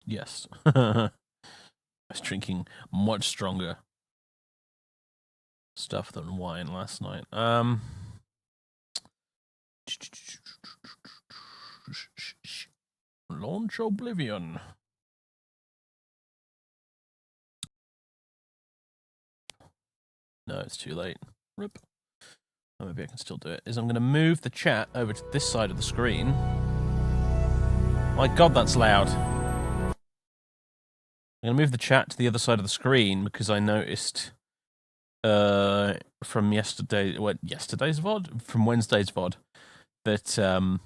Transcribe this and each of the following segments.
Yes. I was drinking much stronger stuff than wine last night. Launch Oblivion. No, it's too late. Rip. Oh, maybe I can still do it. I'm going to move the chat over to this side of the screen. My God, that's loud. I'm going to move the chat to the other side of the screen because I noticed from yesterday's VOD? From Wednesday's VOD, that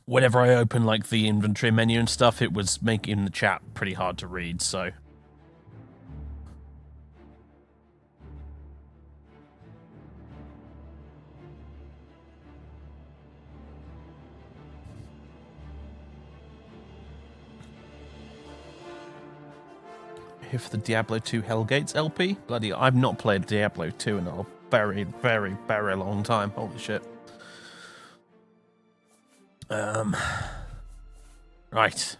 whenever I open like the inventory menu and stuff, it was making the chat pretty hard to read, so... Here for the Diablo 2 Hellgates LP. Bloody, I've not played Diablo 2 in a very, very, very long time. Holy shit. Right.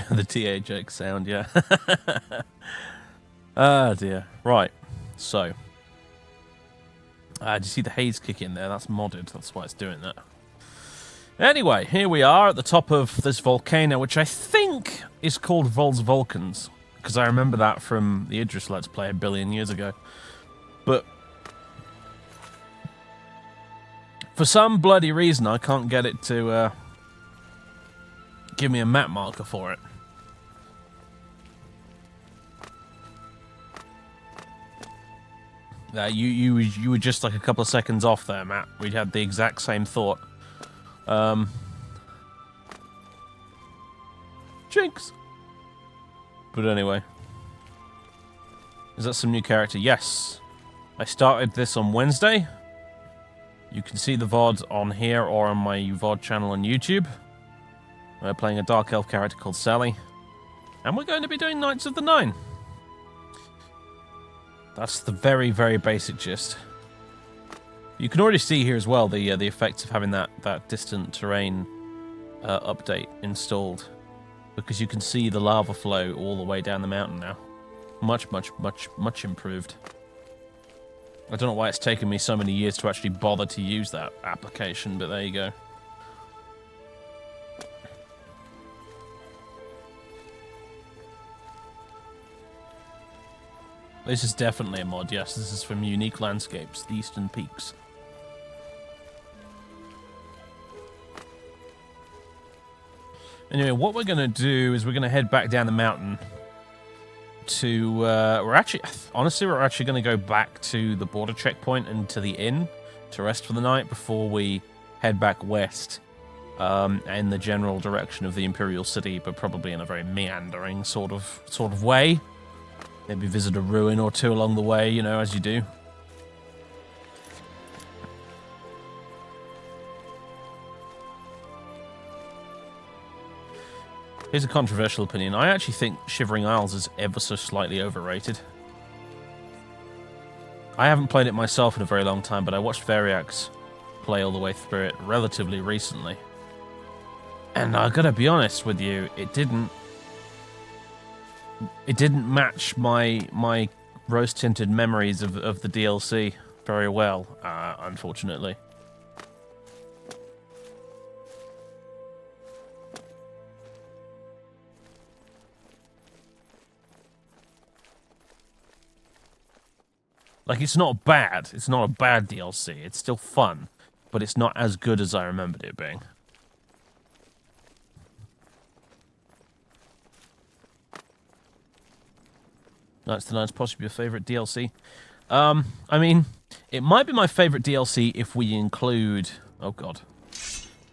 The THX sound, yeah. Ah, dear. Right. So. Do you see the haze kick in there? That's modded. That's why it's doing that. Anyway, here we are at the top of this volcano, which I think is called Vol's Vulcans, because I remember that from the Idris Let's Play a billion years ago. But for some bloody reason, I can't get it to give me a map marker for it. You were just like a couple of seconds off there, Matt. We had the exact same thought. Jinx! But anyway. Is that some new character? Yes. I started this on Wednesday. You can see the VOD on here or on my VOD channel on YouTube. We're playing a Dark Elf character called Sally. And we're going to be doing Knights of the Nine. That's the very, very basic gist. You can already see here as well the effects of having that distant terrain update installed, because you can see the lava flow all the way down the mountain now. Much, much, much, much improved. I don't know why it's taken me so many years to actually bother to use that application, but there you go. This is definitely a mod, yes. This is from Unique Landscapes, the Eastern Peaks. Anyway, what we're going to do is we're going to head back down the mountain to... we're actually going to go back to the border checkpoint and to the inn to rest for the night before we head back west in the general direction of the Imperial City, but probably in a very meandering sort of way. Maybe visit a ruin or two along the way, you know, as you do. Here's a controversial opinion. I actually think Shivering Isles is ever so slightly overrated. I haven't played it myself in a very long time, but I watched Variax play all the way through it relatively recently. And I gotta be honest with you, it didn't match my rose-tinted memories of the DLC very well, unfortunately. Like, it's not bad. It's not a bad DLC. It's still fun, but it's not as good as I remembered it being. Knights of the Nine is possibly your favorite DLC. I mean, it might be my favorite DLC if we include... Oh, God.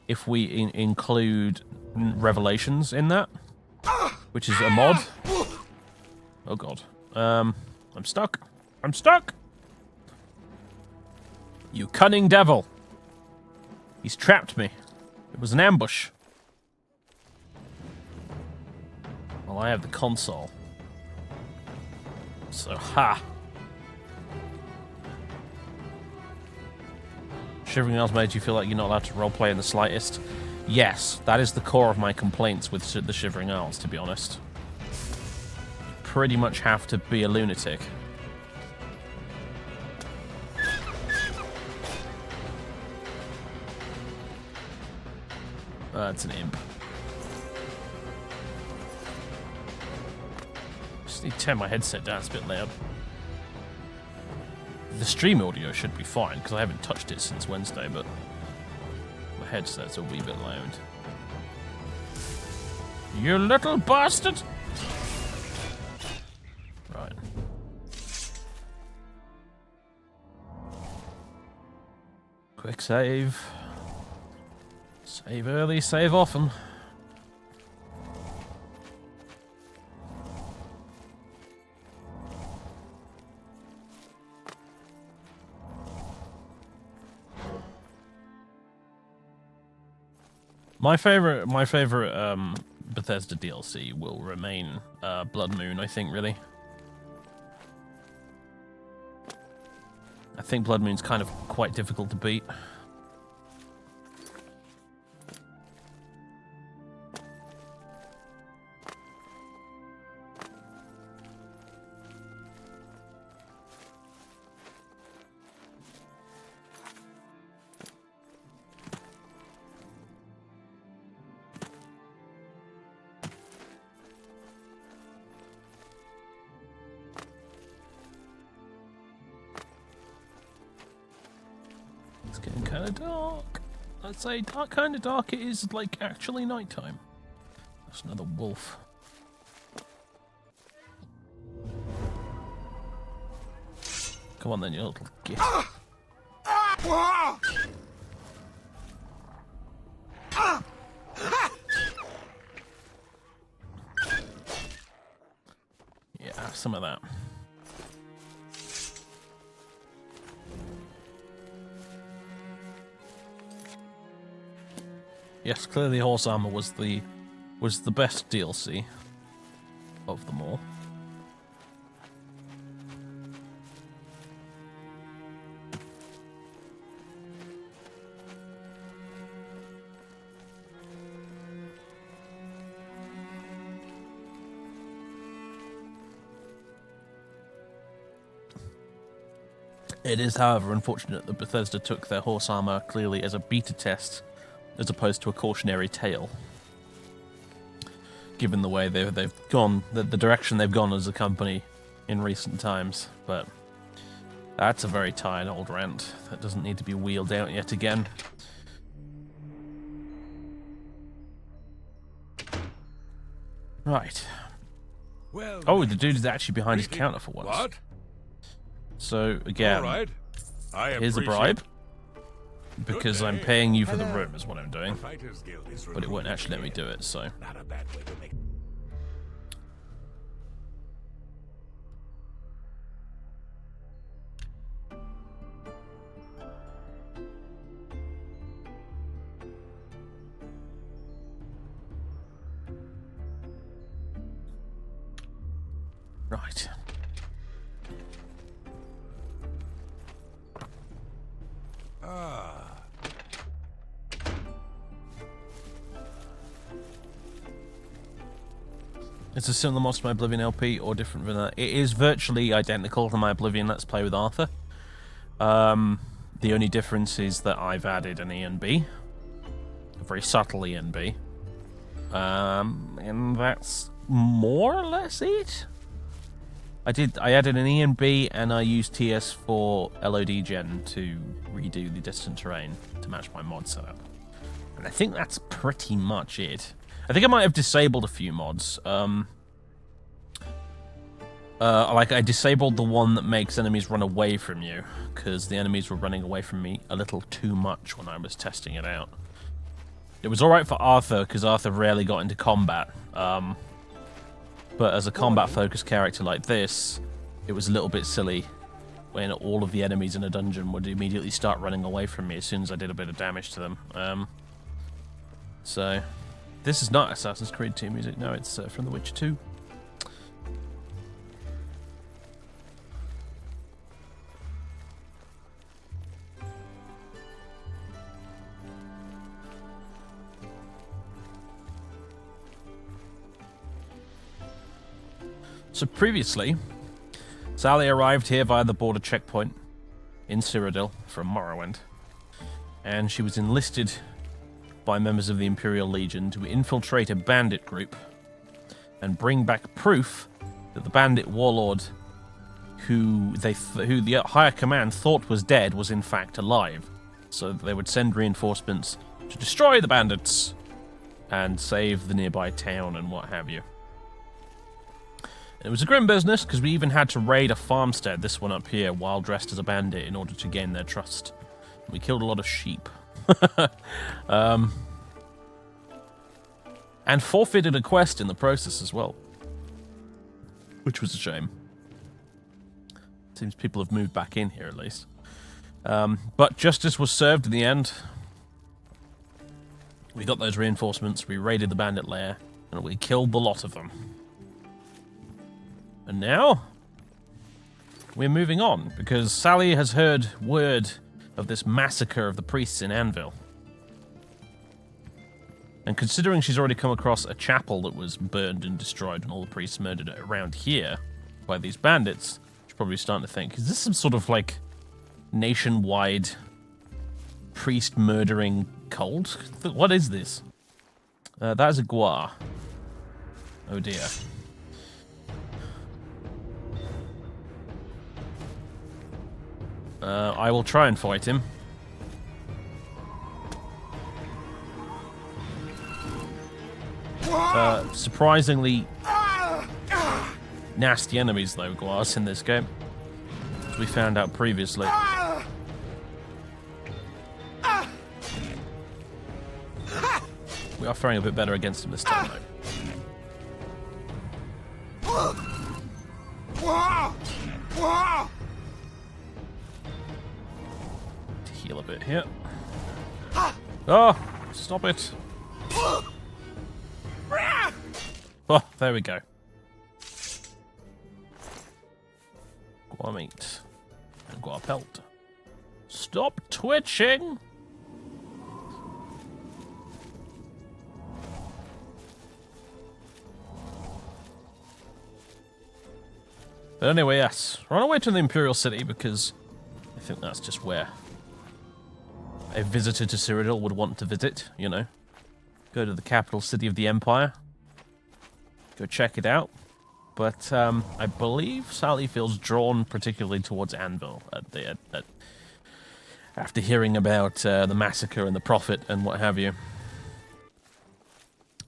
If we include Revelations in that, which is a mod. Oh, God. I'm stuck. I'm stuck! You cunning devil! He's trapped me. It was an ambush. Well, I have the console. So, ha! Shivering Isles made you feel like you're not allowed to roleplay in the slightest? Yes, that is the core of my complaints with the Shivering Isles, to be honest. You pretty much have to be a lunatic. That's an imp. Just need to turn my headset down, it's a bit loud. The stream audio should be fine, because I haven't touched it since Wednesday, but my headset's a wee bit loud. You little bastard! Right. Quick save. Save early, save often. My favorite Bethesda DLC will remain Blood Moon, I think, really. I think Blood Moon's kind of quite difficult to beat. It's getting kind of dark. I'd say kind of dark it is, like, actually nighttime. That's another wolf. Come on then, you little git. Yeah, have some of that. Yes, clearly Horse Armor was the best DLC of them all. It is, however, unfortunate that Bethesda took their Horse Armor clearly as a beta test as opposed to a cautionary tale. Given the way they've gone, the direction they've gone as a company in recent times. But that's a very tired old rant that doesn't need to be wheeled out yet again. Right. Well, oh, the dude is actually behind his counter for once. What? So, again, All right. here's a bribe. Because I'm paying you for the room is what I'm doing. But it won't actually let me do it, so... Not a bad way to make... Right. It's a similar mod to my Oblivion LP or different than that. It is virtually identical to my Oblivion Let's Play with Arthur. The only difference is that I've added an ENB. A very subtle ENB. And that's more or less it. I added an ENB and I used TS for LOD Gen to redo the distant terrain to match my mod setup. And I think that's pretty much it. I think I might have disabled a few mods. Like I disabled the one that makes enemies run away from you, because the enemies were running away from me a little too much when I was testing it out. It was alright for Arthur, because Arthur rarely got into combat. But as a combat-focused character like this, it was a little bit silly when all of the enemies in a dungeon would immediately start running away from me as soon as I did a bit of damage to them. So, this is not Assassin's Creed 2 music. No, it's from The Witcher 2. So previously, Sally arrived here via the border checkpoint in Cyrodiil from Morrowind, and she was enlisted by members of the Imperial Legion to infiltrate a bandit group and bring back proof that the bandit warlord who the higher command thought was dead was in fact alive, so that they would send reinforcements to destroy the bandits and save the nearby town and what have you. It was a grim business, because we even had to raid a farmstead, this one up here, while dressed as a bandit in order to gain their trust. We killed a lot of sheep. And forfeited a quest in the process as well. Which was a shame. Seems people have moved back in here, at least. But justice was served in the end. We got those reinforcements, we raided the bandit lair, and we killed the lot of them. And now, we're moving on, because Sally has heard word of this massacre of the priests in Anvil. And considering she's already come across a chapel that was burned and destroyed and all the priests murdered around here by these bandits, she's probably starting to think, is this some sort of, like, nationwide priest-murdering cult? What is this? That is a Guar. Oh dear. I will try and fight him. Surprisingly nasty enemies, though, Guars, in this game, as we found out previously. We are faring a bit better against him this time, though. Heal a bit here. Oh, stop it. Oh, there we go. Guar meat. And Guar pelt. Stop twitching! But anyway, yes. Run away to the Imperial City, because I think that's just where a visitor to Cyrodiil would want to visit, you know. Go to the capital city of the Empire. Go check it out. But I believe Sally feels drawn particularly towards Anvil after hearing about the massacre and the prophet and what have you.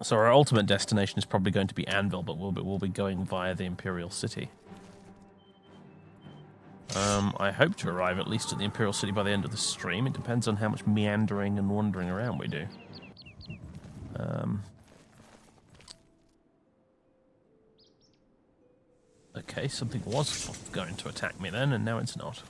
So our ultimate destination is probably going to be Anvil, but we'll be going via the Imperial City. I hope to arrive at least at the Imperial City by the end of the stream. It depends on how much meandering and wandering around we do. Okay, something was going to attack me then, and now it's not.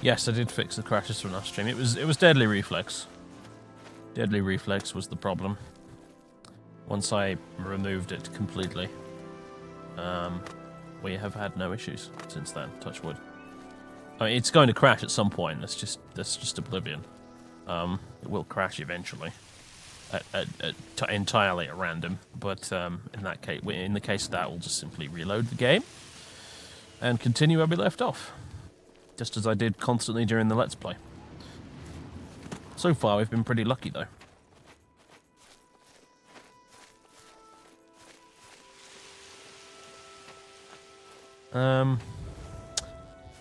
Yes, I did fix the crashes from last stream. It was Deadly Reflex. Deadly Reflex was the problem. Once I removed it completely, we have had no issues since then. Touch wood. I mean, it's going to crash at some point. That's just Oblivion. It will crash eventually, entirely at random. But in the case of that, we'll just simply reload the game and continue where we left off. Just as I did constantly during the Let's Play. So far, we've been pretty lucky, though.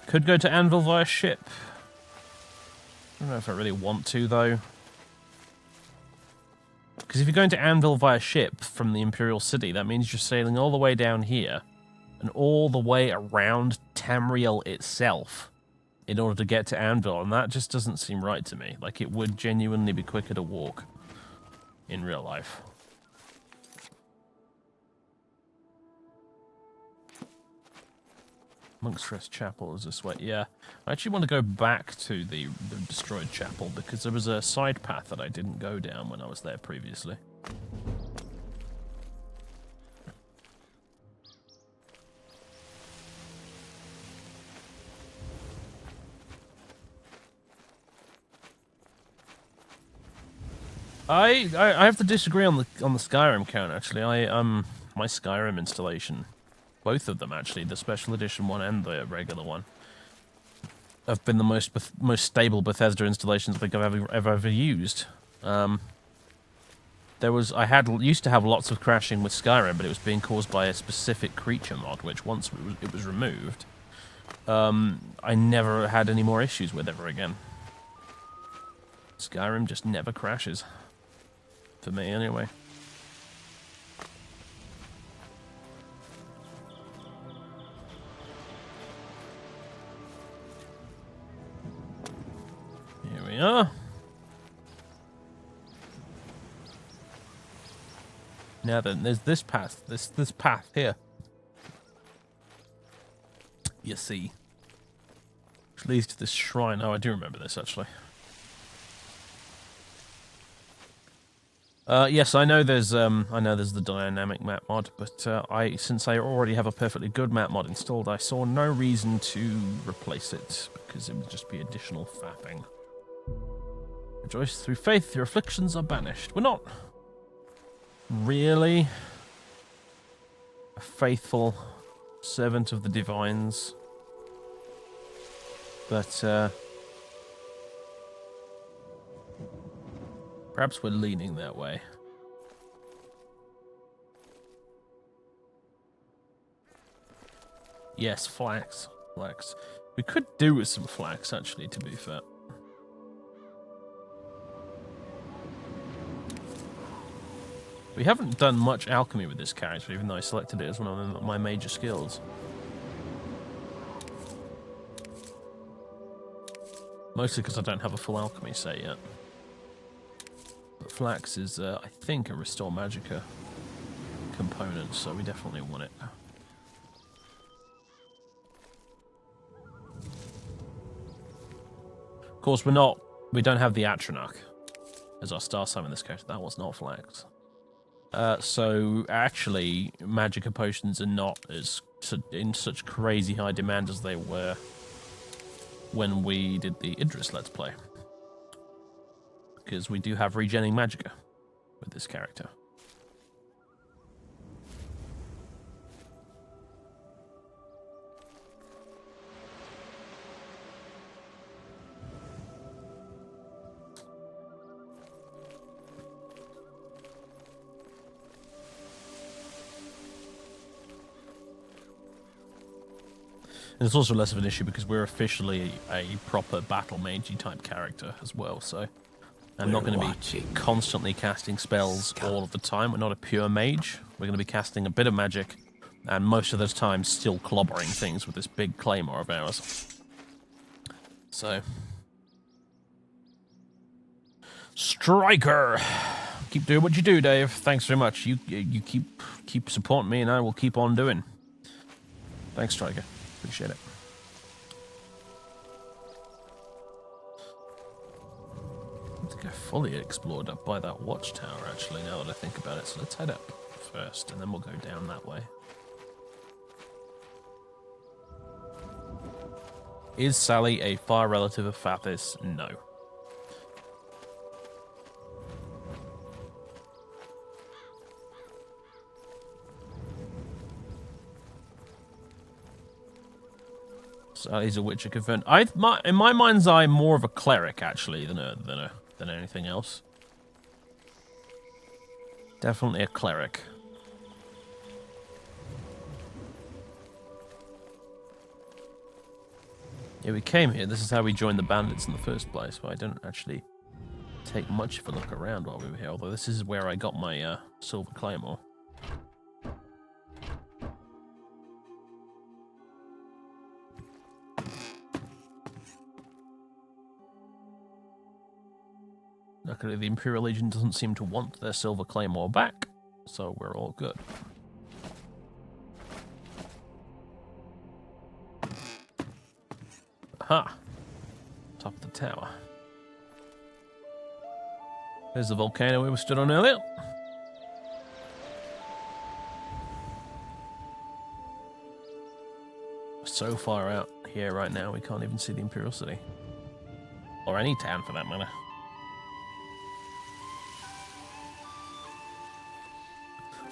Could go to Anvil via ship. I don't know if I really want to, though. Because if you're going to Anvil via ship from the Imperial City, that means you're sailing all the way down here and all the way around Tamriel itself in order to get to Anvil, and that just doesn't seem right to me. Like, it would genuinely be quicker to walk in real life. Monk's Rest Chapel is this way. Yeah, I actually want to go back to the destroyed chapel because there was a side path that I didn't go down when I was there previously. I have to disagree on the Skyrim count actually. My Skyrim installation, both of them actually, the special edition one and the regular one, have been the most stable Bethesda installations I think I've ever used. I used to have lots of crashing with Skyrim, but it was being caused by a specific creature mod, which once it was removed, I never had any more issues with ever again. Skyrim just never crashes. For me, anyway. Here we are. Now then, there's this path. This path here. You see. Which leads to this shrine. Oh, I do remember this, actually. Yes, I know there's the dynamic map mod, but since I already have a perfectly good map mod installed, I saw no reason to replace it because it would just be additional faffing. Rejoice through faith, your afflictions are banished. We're not really a faithful servant of the divines, but perhaps we're leaning that way. Yes, flax. Flax. We could do with some flax, actually, to be fair. We haven't done much alchemy with this character, even though I selected it as one of my major skills. Mostly because I don't have a full alchemy set yet. But flax is, I think, a Restore Magicka component, so we definitely want it. Of course, we don't have the Atronach as our star sign in this case. That was not flax. So actually, Magicka potions are not in such crazy high demand as they were when we did the Idris Let's Play. Because we do have regenning Magicka with this character. And it's also less of an issue because we're officially a proper battle magey type character as well, so I'm not going to be constantly casting spells all of the time. We're not a pure mage. We're going to be casting a bit of magic, and most of the time still clobbering things with this big claymore of ours. So, Striker! Keep doing what you do, Dave. Thanks very much. You keep supporting me, and I will keep on doing. Thanks, Striker. Appreciate it. I think I fully explored up by that watchtower, actually, now that I think about it. So let's head up first, and then we'll go down that way. Is Sally a far relative of Fathis? No. Sally's a Witcher confirmed. In my mind's eye, more of a cleric actually than anything else. Definitely a cleric. Yeah, we came here. This is how we joined the bandits in the first place. But I don't actually take much of a look around while we were here, although this is where I got my silver claymore. Luckily, the Imperial Legion doesn't seem to want their silver claymore back, so we're all good. Aha! Top of the tower. There's the volcano we were stood on earlier. So far out here right now, we can't even see the Imperial City. Or any town, for that matter.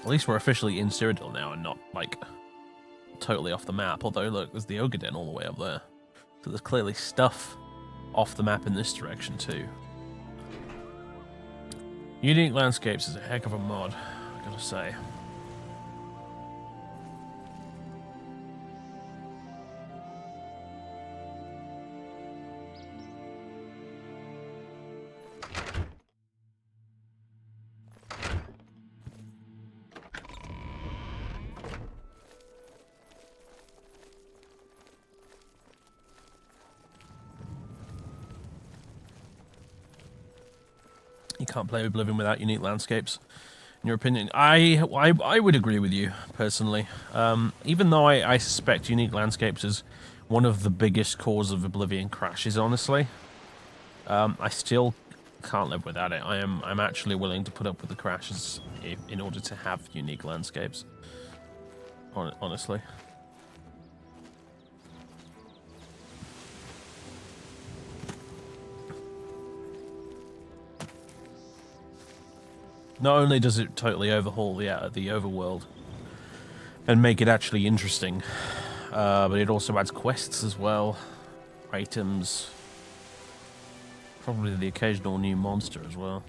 At least we're officially in Cyrodiil now and not, like, totally off the map. Although, look, there's the Ogre Den all the way up there. So there's clearly stuff off the map in this direction, too. Unique Landscapes is a heck of a mod, I gotta say. You can't play Oblivion without unique landscapes. In your opinion, I would agree with you personally. Even though I suspect unique landscapes is one of the biggest cause of Oblivion crashes, honestly, I still can't live without it. I'm actually willing to put up with the crashes in order to have unique landscapes. Honestly. Not only does it totally overhaul the overworld and make it actually interesting, but it also adds quests as well, items, probably the occasional new monster as well.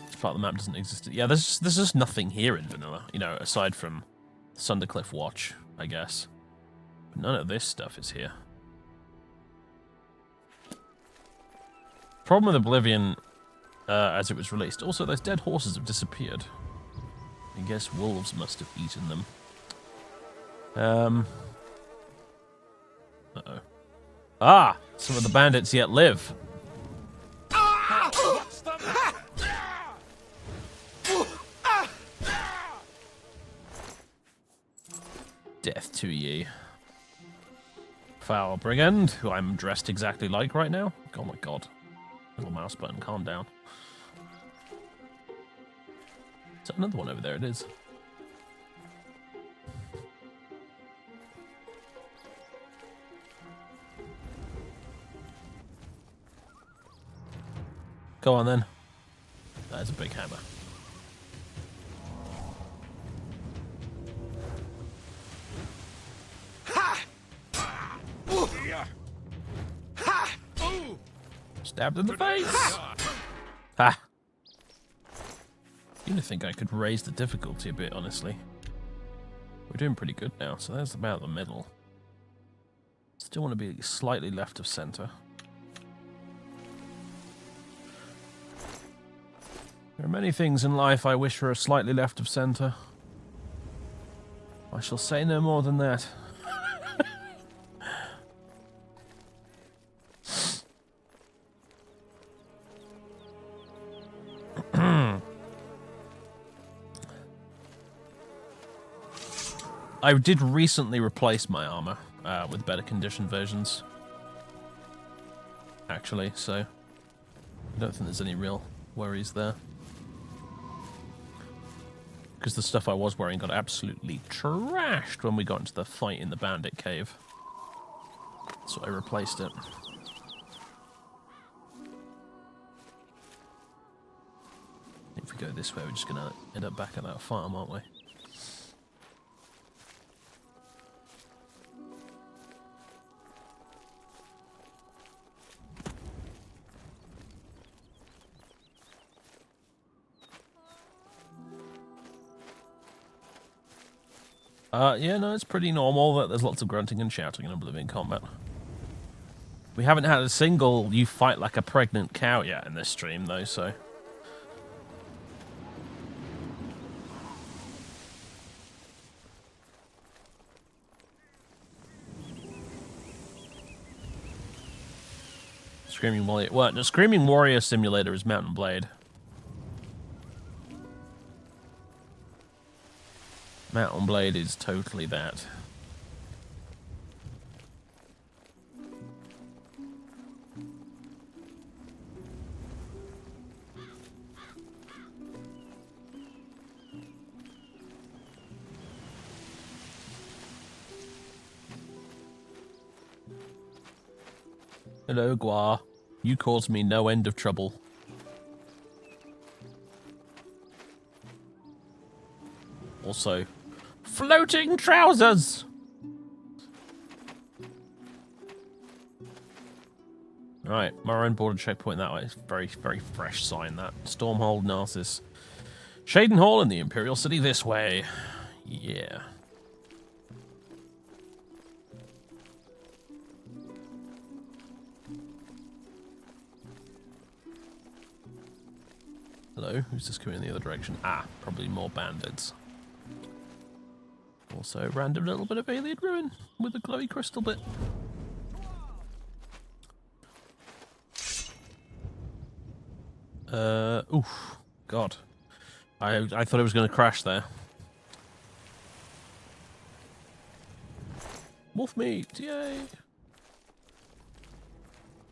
This part of the map doesn't exist. Yeah, there's just nothing here in vanilla, you know, aside from Sundercliff Watch, I guess. But none of this stuff is here. Problem with Oblivion, as it was released. Also, those dead horses have disappeared. I guess wolves must have eaten them. Uh-oh. Ah! Some of the bandits yet live. Death to ye. Foul brigand, who I'm dressed exactly like right now. Oh my god. Little mouse button, calm down. Is that another one over there? It is. Go on then. That is a big hammer. Stabbed in the face! Ha! You'd think I could raise the difficulty a bit, honestly. We're doing pretty good now, so that's about the middle. Still want to be slightly left of center. There are many things in life I wish were slightly left of center. I shall say no more than that. I did recently replace my armor with better condition versions, actually, so I don't think there's any real worries there. Because the stuff I was wearing got absolutely trashed when we got into the fight in the bandit cave. So I replaced it. If we go this way, we're just going to end up back at that farm, aren't we? Yeah, no, it's pretty normal that there's lots of grunting and shouting in Oblivion combat. We haven't had a single you fight like a pregnant cow yet in this stream, though, so... Screaming Warrior... What? The Screaming Warrior Simulator is Mountain Blade. Mountain Blade is totally that. Hello, Gua. You caused me no end of trouble. Also, floating trousers! Right, Moraine border checkpoint that way. It's very, very fresh sign, that. Stormhold, Narcissus. Shaden Hall in the Imperial City this way. Yeah. Hello, who's just coming in the other direction? Ah, probably more bandits. Also, random little bit of alien ruin with a glowy crystal bit. Oof. God. I thought it was going to crash there. Wolf meat, yay!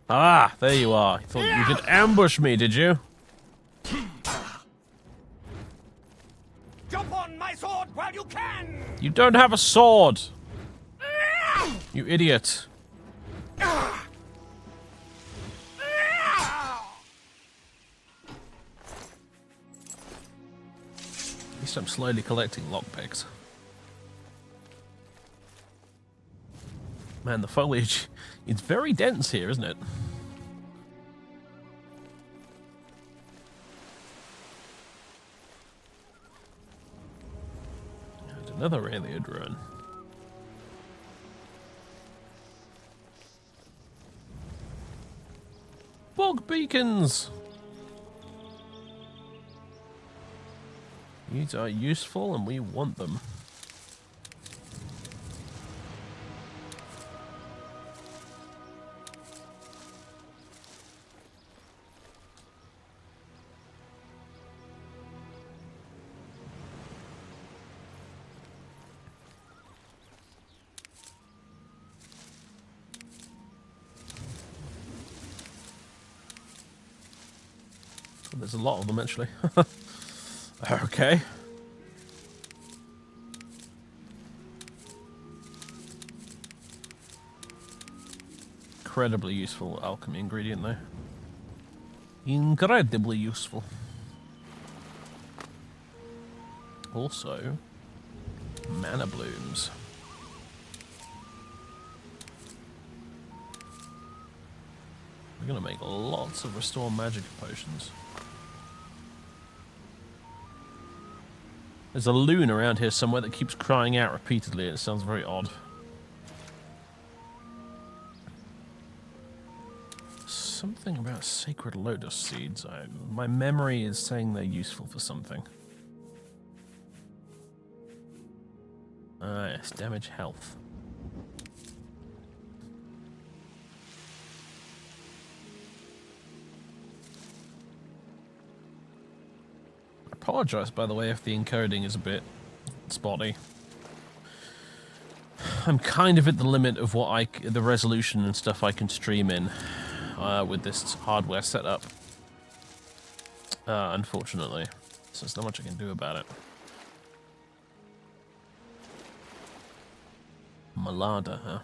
Ah, there you are. You thought you could ambush me, did you? Jump on my sword while you can! You don't have a sword! You idiot. At least I'm slowly collecting lockpicks. Man, the foliage, it's very dense here, isn't it? And another alien ruin. Bog beacons! These are useful and we want them. There's a lot of them, actually. Okay. Incredibly useful alchemy ingredient, though. Incredibly useful. Also, mana blooms. We're gonna make lots of restore magic potions. There's a loon around here somewhere that keeps crying out repeatedly. It sounds very odd. Something about sacred lotus seeds. My memory is saying they're useful for something. Ah, yes, damage health. I apologize, by the way, if the encoding is a bit spotty. I'm kind of at the limit of what the resolution and stuff I can stream in with this hardware setup. Unfortunately. So there's not much I can do about it. Malada, huh?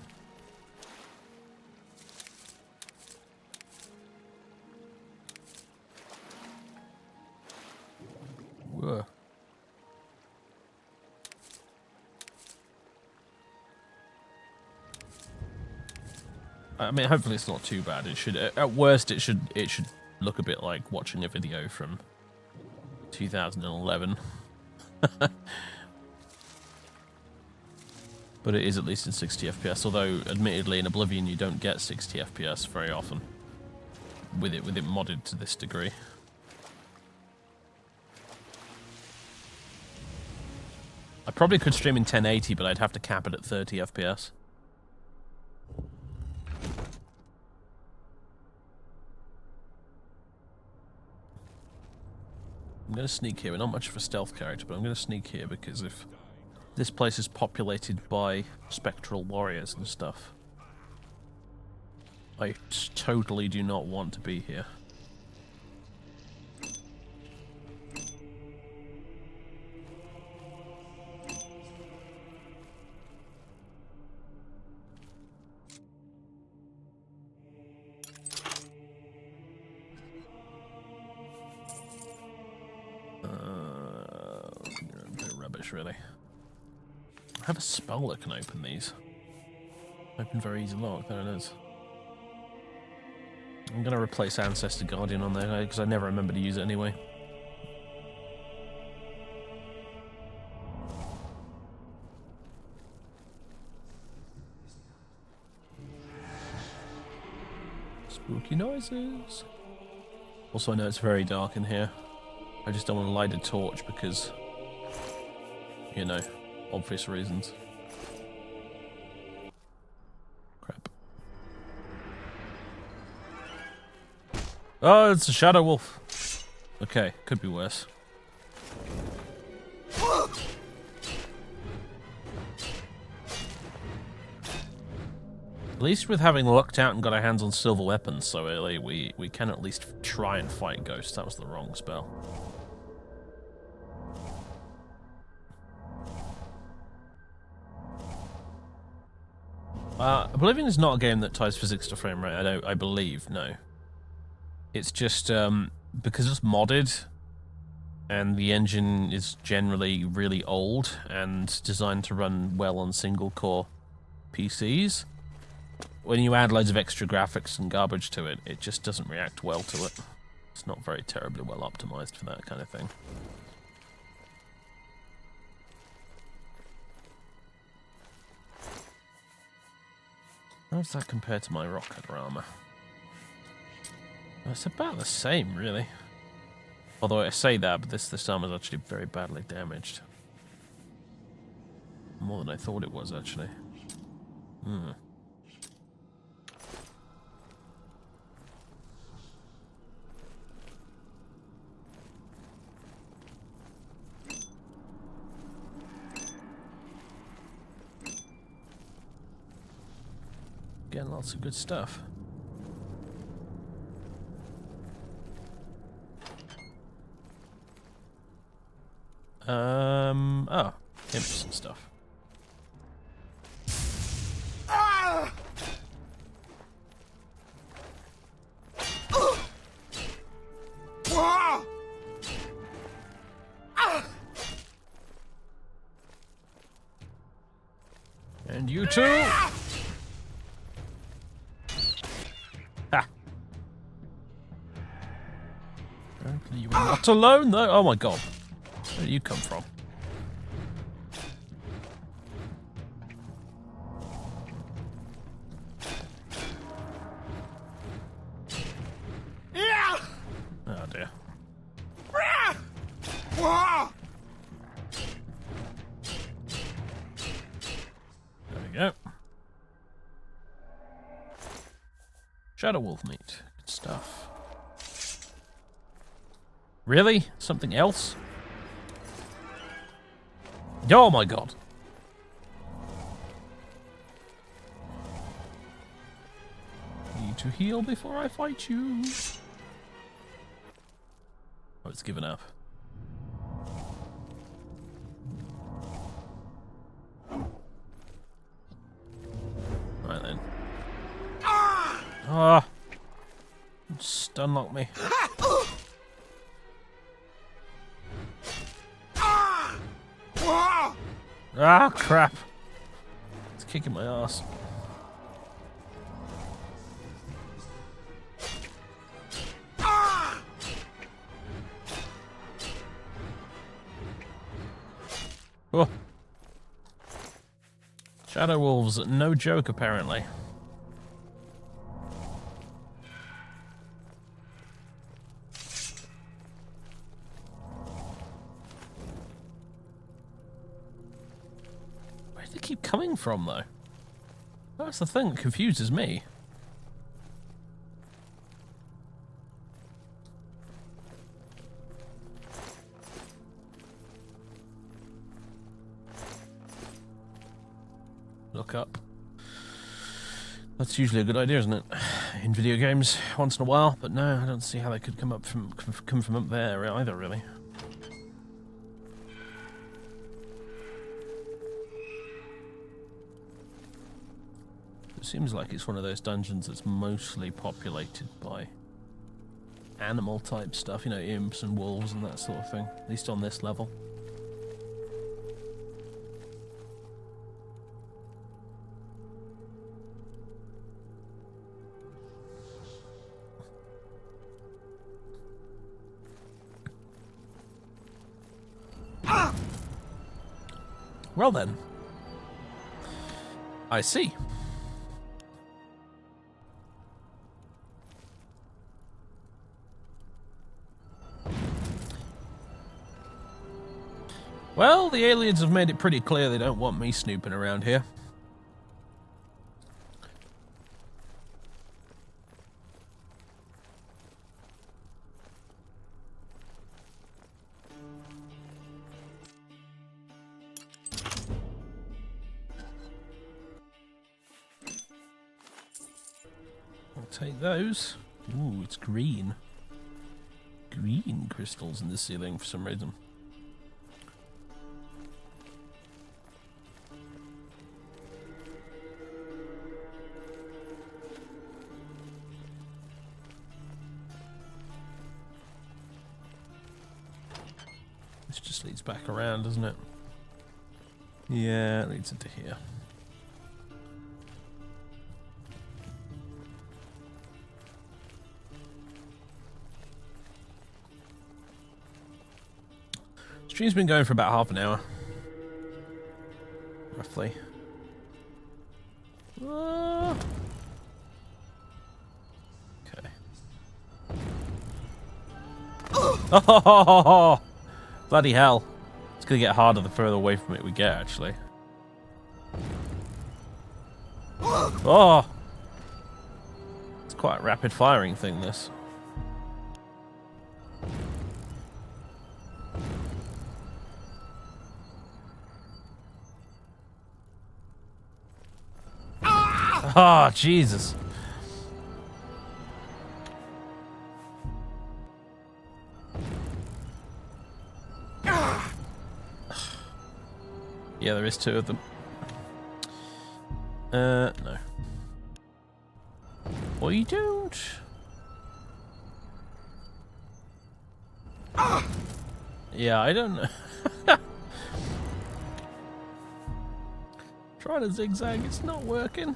Whoa. I mean, hopefully it's not too bad. It should, at worst, it should look a bit like watching a video from 2011. But But it is at least in 60 FPS, although admittedly in Oblivion you don't get 60 FPS very often with it modded to this degree. I probably could stream in 1080, but I'd have to cap it at 30 FPS. I'm going to sneak here. We're not much of a stealth character, but I'm going to sneak here because if this place is populated by spectral warriors and stuff, I totally do not want to be here. Really. I have a spell that can open these. Open very easy lock. There it is. I'm going to replace Ancestor Guardian on there because I never remember to use it anyway. Spooky noises. Also, I know it's very dark in here. I just don't want to light a torch because, you know, obvious reasons. Crap. Oh, it's a shadow wolf. Okay, could be worse. At least with having lucked out and got our hands on silver weapons so early, we can at least try and fight ghosts. That was the wrong spell. Oblivion is not a game that ties physics to frame rate, I believe, no. It's just, because it's modded, and the engine is generally really old, and designed to run well on single-core PCs, when you add loads of extra graphics and garbage to it, it just doesn't react well to it. It's not very terribly well optimized for that kind of thing. How does that compare to my rocket armor? Well, it's about the same, really. Although I say that, but this armor is actually very badly damaged. More than I thought it was, actually. Getting lots of good stuff. Oh, imps and stuff. And you too! Apparently you were not alone, though. Oh my god. Where did you come from? Oh dear. There we go. Shadow wolf meat. Good stuff. Really? Something else? Oh my god. Need to heal before I fight you. Oh, it's given up. Right then. Ah! Stun lock me. Ah, crap. It's kicking my ass. Shadow wolves, no joke apparently. Where do they keep coming from though? That's the thing that confuses me. Look up. That's usually a good idea, isn't it? In video games, once in a while. But no, I don't see how they could come from up there either, really. It seems like it's one of those dungeons that's mostly populated by animal type stuff, you know, imps and wolves and that sort of thing. At least on this level. Well then, I see. Well, the aliens have made it pretty clear they don't want me snooping around here. Take those. Ooh, it's green. Green crystals in the ceiling for some reason. This just leads back around, doesn't it? Yeah, it leads into here. Stream's been going for about half an hour. Roughly. Okay. Oh, bloody hell. It's going to get harder the further away from it we get, actually. Oh! It's quite a rapid firing thing, this. Oh, Jesus. Yeah, there is two of them. No. Well, you don't. Yeah, I don't know. Trying to zigzag, it's not working.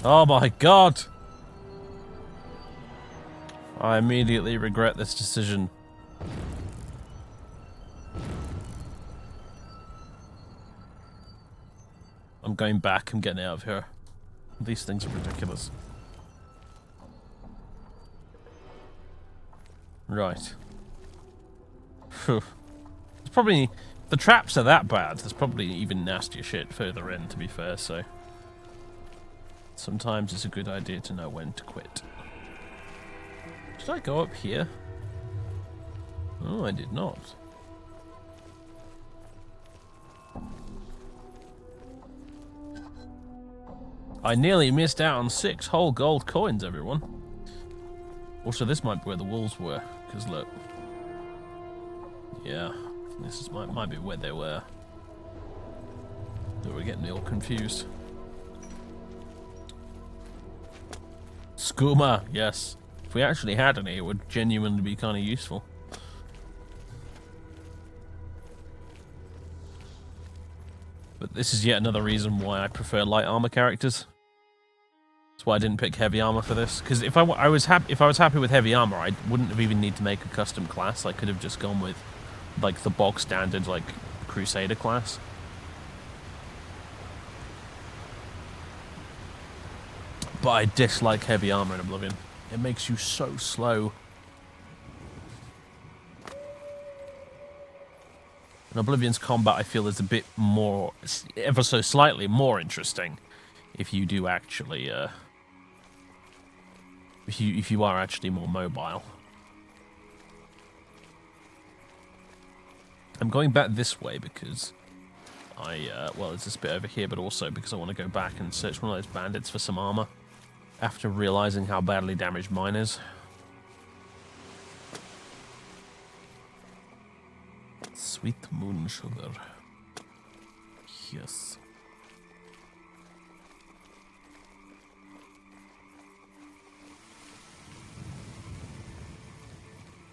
Oh my god! I immediately regret this decision. I'm going back, I'm getting out of here. These things are ridiculous. Right. Phew. It's probably... The traps are that bad. There's probably even nastier shit further in, to be fair, so... Sometimes it's a good idea to know when to quit. Did I go up here? Oh, I did not. I nearly missed out on 6 whole gold coins, everyone. Also, this might be where the wolves were, because look. Yeah, this is might be where they were. They were getting me all confused. Skooma, yes. If we actually had any, it would genuinely be kind of useful. But this is yet another reason why I prefer light armor characters. That's why I didn't pick heavy armor for this. Because if I was happy with heavy armor, I wouldn't have even need to make a custom class. I could have just gone with like the bog standard like Crusader class. But I dislike heavy armor in Oblivion. It makes you so slow. In Oblivion's combat, I feel, is a bit more, ever so slightly more interesting, if you do actually, if you are actually more mobile. I'm going back this way because well, there's this bit over here, but also because I want to go back and search one of those bandits for some armor after realizing how badly damaged mine is. Sweet moon sugar. Yes.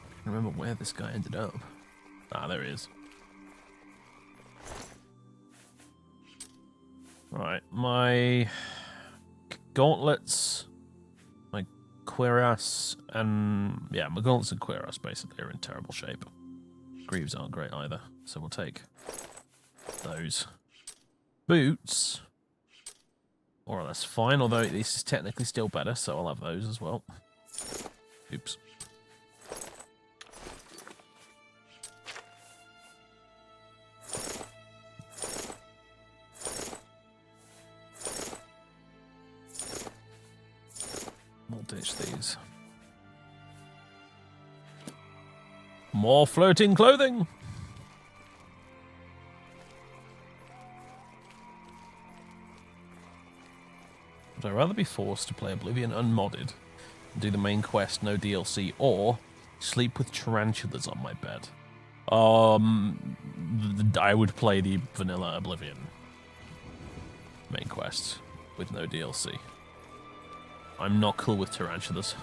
I can't remember where this guy ended up. Ah, there he is. Right, my gauntlets, my cuirass, and yeah, my gauntlets and cuirass basically are in terrible shape. Greaves aren't great either, so we'll take those. Boots, more or less fine, although this is technically still better, so I'll have those as well. Oops. We'll ditch these. More floating clothing! Would I rather be forced to play Oblivion unmodded and do the main quest, no DLC, or sleep with tarantulas on my bed? I would play the vanilla Oblivion main quest with no DLC. I'm not cool with tarantulas.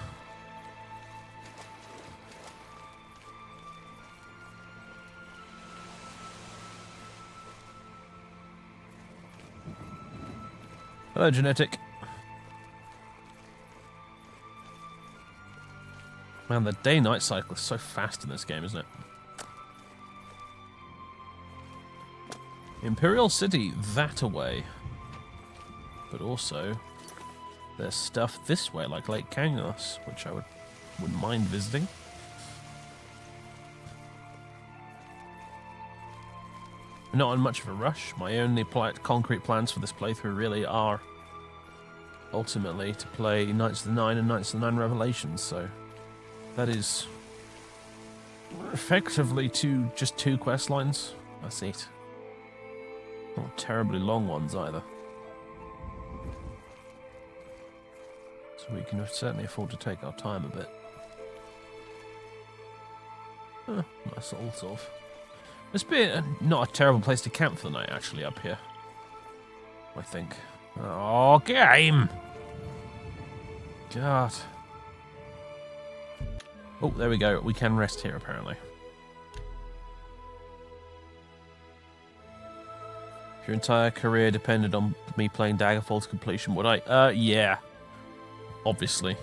Hello, Genetic. Man, the day-night cycle is so fast in this game, isn't it? Imperial City, that away. But also, there's stuff this way, like Lake Kynareth, which I wouldn't mind visiting. Not in much of a rush. My only concrete plans for this playthrough really are ultimately to play Knights of the Nine and Knights of the Nine Revelations, so that is effectively just two quest lines. That's it. Not terribly long ones either. So we can certainly afford to take our time a bit. Nice little sort of... It's been not a terrible place to camp for the night, actually, up here. I think. Oh, game! God. Oh, there we go. We can rest here, apparently. If your entire career depended on me playing Daggerfall to completion, would I? Yeah. Obviously.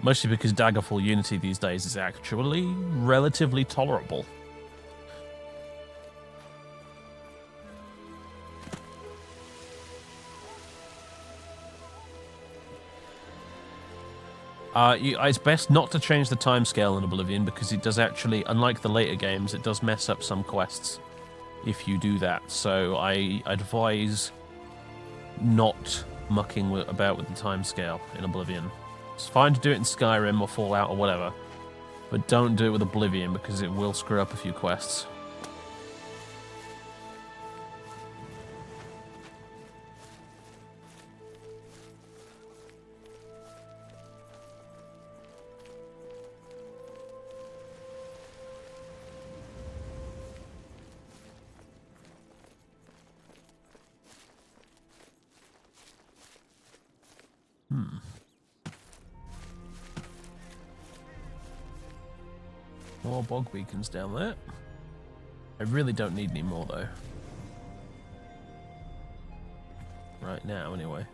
Mostly because Daggerfall Unity these days is actually relatively tolerable. It's best not to change the timescale in Oblivion because it does actually, unlike the later games, it does mess up some quests if you do that. So I advise not mucking about with the timescale in Oblivion. It's fine to do it in Skyrim or Fallout or whatever, but don't do it with Oblivion because it will screw up a few quests. More bog beacons down there. I really don't need any more though. Right now, anyway.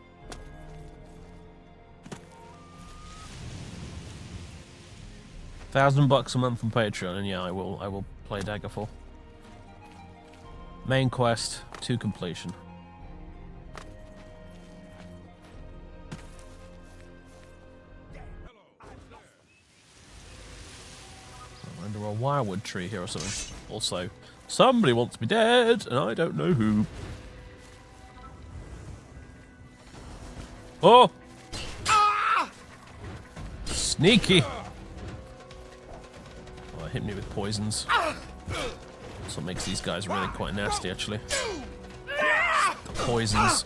$1,000 a month on Patreon, and yeah, I will play Daggerfall. Main quest to completion. Under a wirewood tree here or something. Also, somebody wants me dead, and I don't know who. Oh! Sneaky! Oh, it hit me with poisons. That's what makes these guys really quite nasty, actually. The poisons.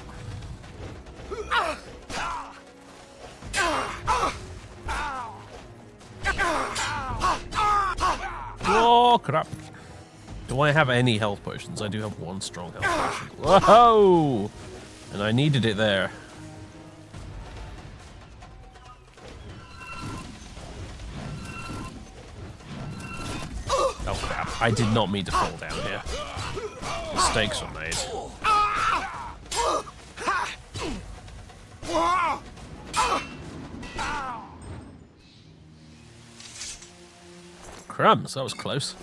Oh, crap. Do I have any health potions? I do have one strong health potion. Whoa! And I needed it there. Oh, crap. I did not mean to fall down here. Mistakes were made. Crumbs, that was close.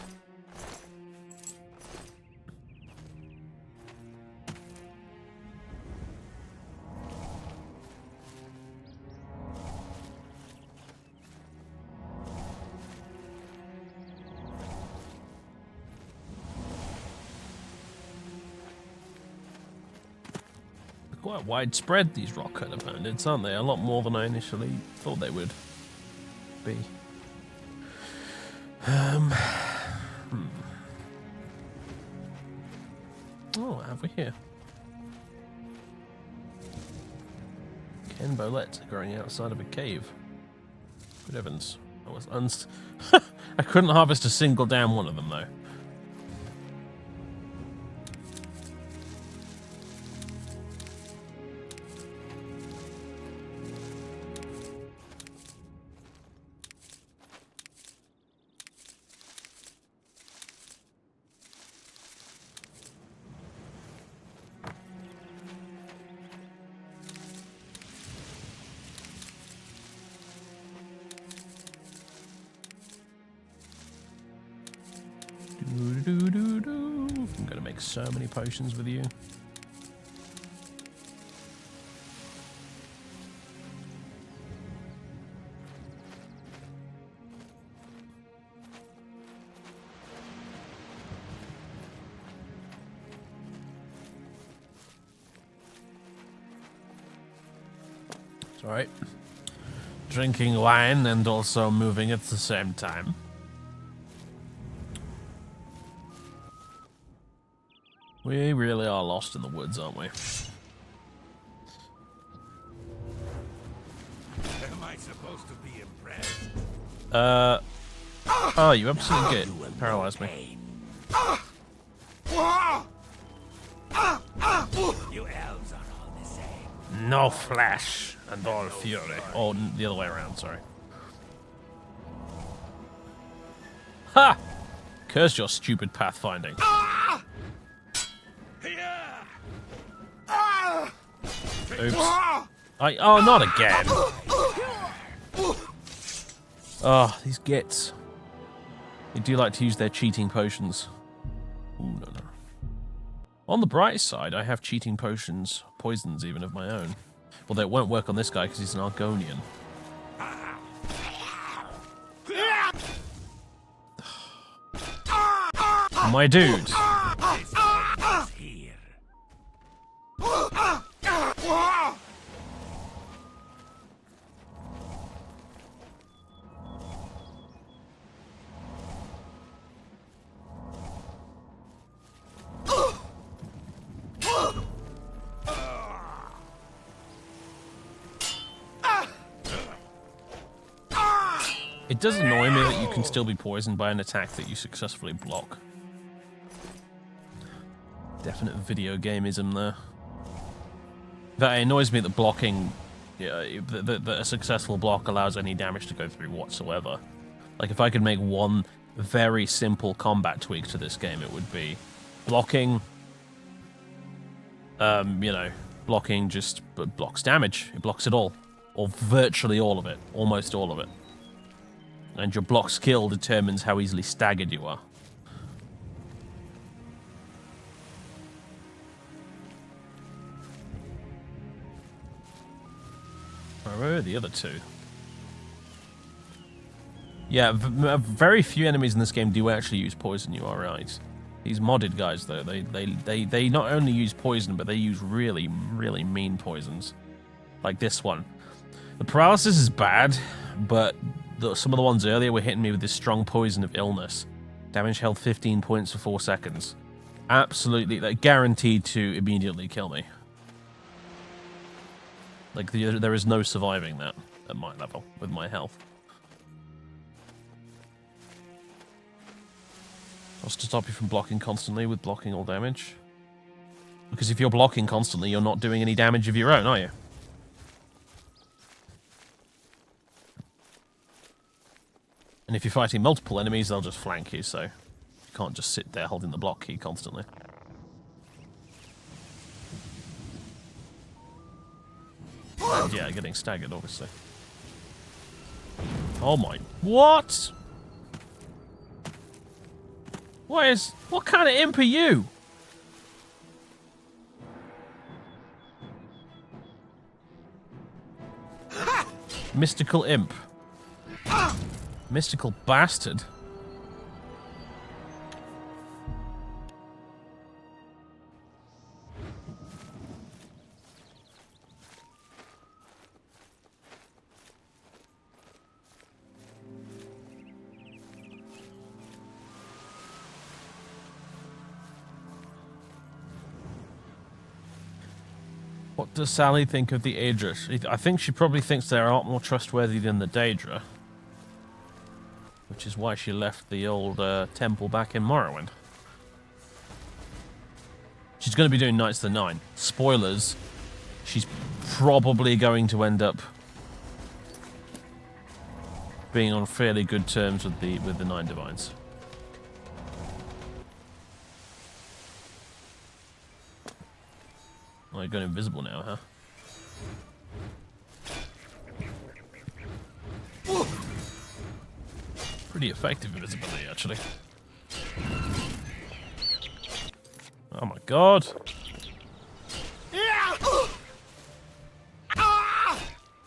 Quite widespread, these rock cutter bandits, aren't they? A lot more than I initially thought they would be. Oh, what have we here? Ken Bolets growing outside of a cave. Good heavens. I was I couldn't harvest a single damn one of them, though. I'm gonna make so many potions with you. It's alright. Drinking wine and also moving at the same time. We really are lost in the woods, aren't we? Am I supposed to be impressed? Oh, you absolutely get paralyzed me. You elves are all the same. No flesh and all fury. Oh, the other way around, sorry. Ha! Curse your stupid pathfinding. Oops. Oh, not again. Oh, these gits. They do like to use their cheating potions. Ooh, no. On the bright side, I have cheating potions, poisons even of my own. Although it won't work on this guy because he's an Argonian. My dude. It does annoy me that you can still be poisoned by an attack that you successfully block. Definite video gameism there. That annoys me that blocking, that a successful block allows any damage to go through whatsoever. Like if I could make one very simple combat tweak to this game, it would be blocking. Blocking just blocks damage. It blocks it all, or virtually all of it, almost all of it. And your block skill determines how easily staggered you are. Where are the other two? Yeah, very few enemies in this game do actually use poison, you are right. These modded guys, though, they not only use poison, but they use really, really mean poisons. Like this one. The paralysis is bad, but some of the ones earlier were hitting me with this strong poison of illness. Damage held 15 points for 4 seconds. Absolutely, like, guaranteed to immediately kill me. Like, there is no surviving that at my level with my health. What's to stop you from blocking constantly with blocking all damage? Because if you're blocking constantly, you're not doing any damage of your own, are you? And if you're fighting multiple enemies, they'll just flank you, so you can't just sit there holding the block key constantly. And yeah, getting staggered, obviously. Oh my... What? What kind of imp are you? Mystical imp. Mystical bastard. What does Sally think of the Daedric? I think she probably thinks they are a lot more trustworthy than the Daedra. Which is why she left the old temple back in Morrowind. She's going to be doing Knights of the Nine. Spoilers. She's probably going to end up being on fairly good terms with the Nine Divines. Oh, you're going invisible now, huh? Pretty effective invisibility, actually. Oh my god.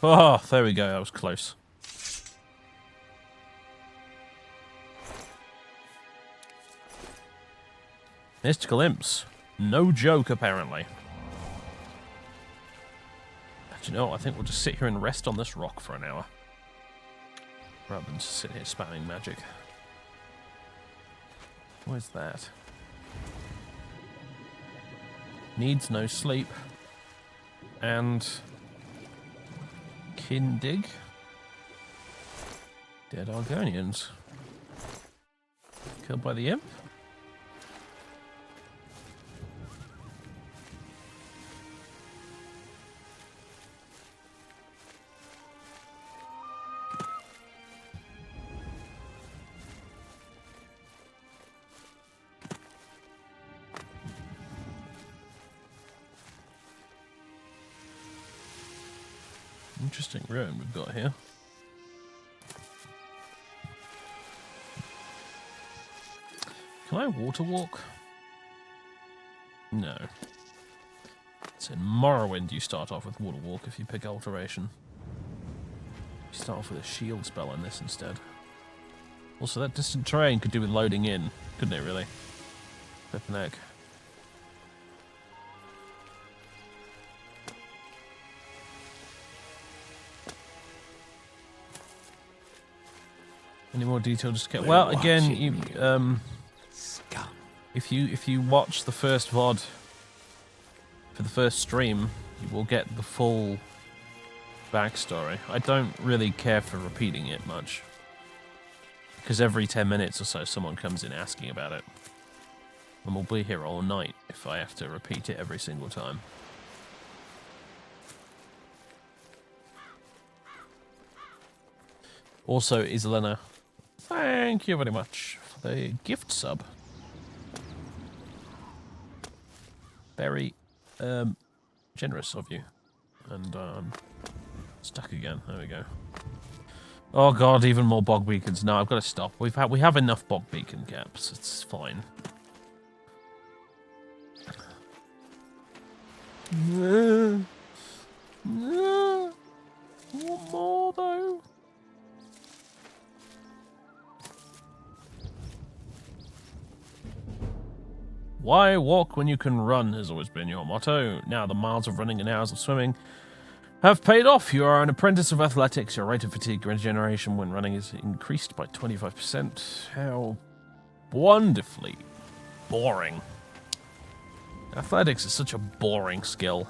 Oh, there we go. That was close. Mystical imps. No joke, apparently. Actually, no, I think we'll just sit here and rest on this rock for an hour. Rather than just sit here spamming magic. What is that? Needs no sleep. And... Kindig? Dead Argonians. Killed by the imp? Interesting ruin we've got here. Can I water walk? No. It's in Morrowind you start off with water walk if you pick alteration. You start off with a shield spell on this instead. Also, that distant terrain could do with loading in, couldn't it really? Flippin' heck. Any more detail? Just get well again. You if you watch the first VOD for the first stream, you will get the full backstory. I don't really care for repeating it much because every 10 minutes or so, someone comes in asking about it, and we'll be here all night if I have to repeat it every single time. Also, Iselena, thank you very much for the gift sub. Very generous of you. And stuck again. There we go. Oh god, even more bog beacons. No, I've got to stop. We have enough bog beacon gaps. It's fine. One more though. Why walk when you can run has always been your motto. Now the miles of running and hours of swimming have paid off. You are an apprentice of athletics. Your rate of fatigue regeneration when running is increased by 25%. How wonderfully boring. Athletics is such a boring skill.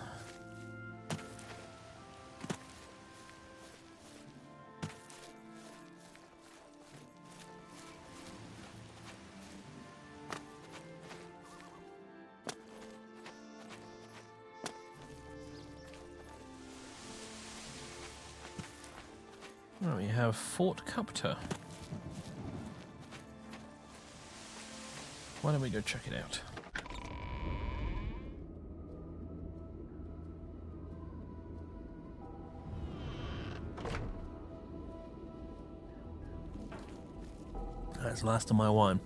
Well, we have Fort Cupter. Why don't we go check it out? That's the last of my wine.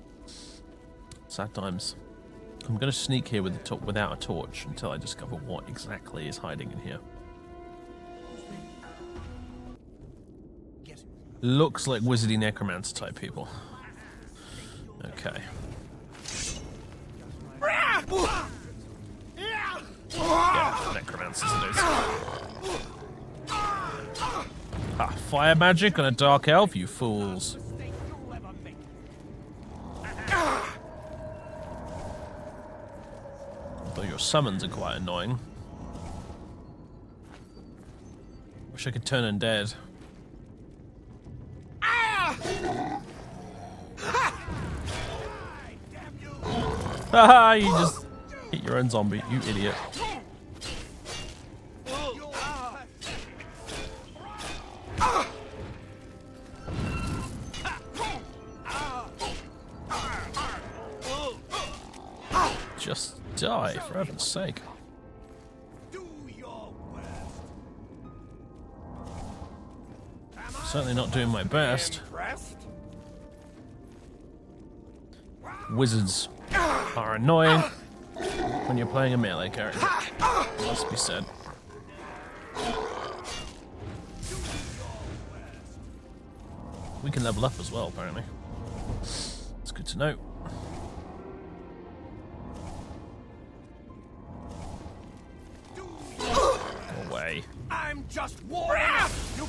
Sad times. I'm going to sneak here without a torch until I discover what exactly is hiding in here. Looks like wizardy necromancer type people. Okay. Yeah, necromancers it is. Ah, fire magic on a dark elf, you fools. Although your summons are quite annoying. Wish I could turn undead. Haha, you just hit your own zombie, you idiot. Just die, for heaven's sake. Certainly not doing my best. Wizards are annoying when you're playing a melee character. Must be said. We can level up as well, apparently. It's good to know. Go away. I'm just warning you.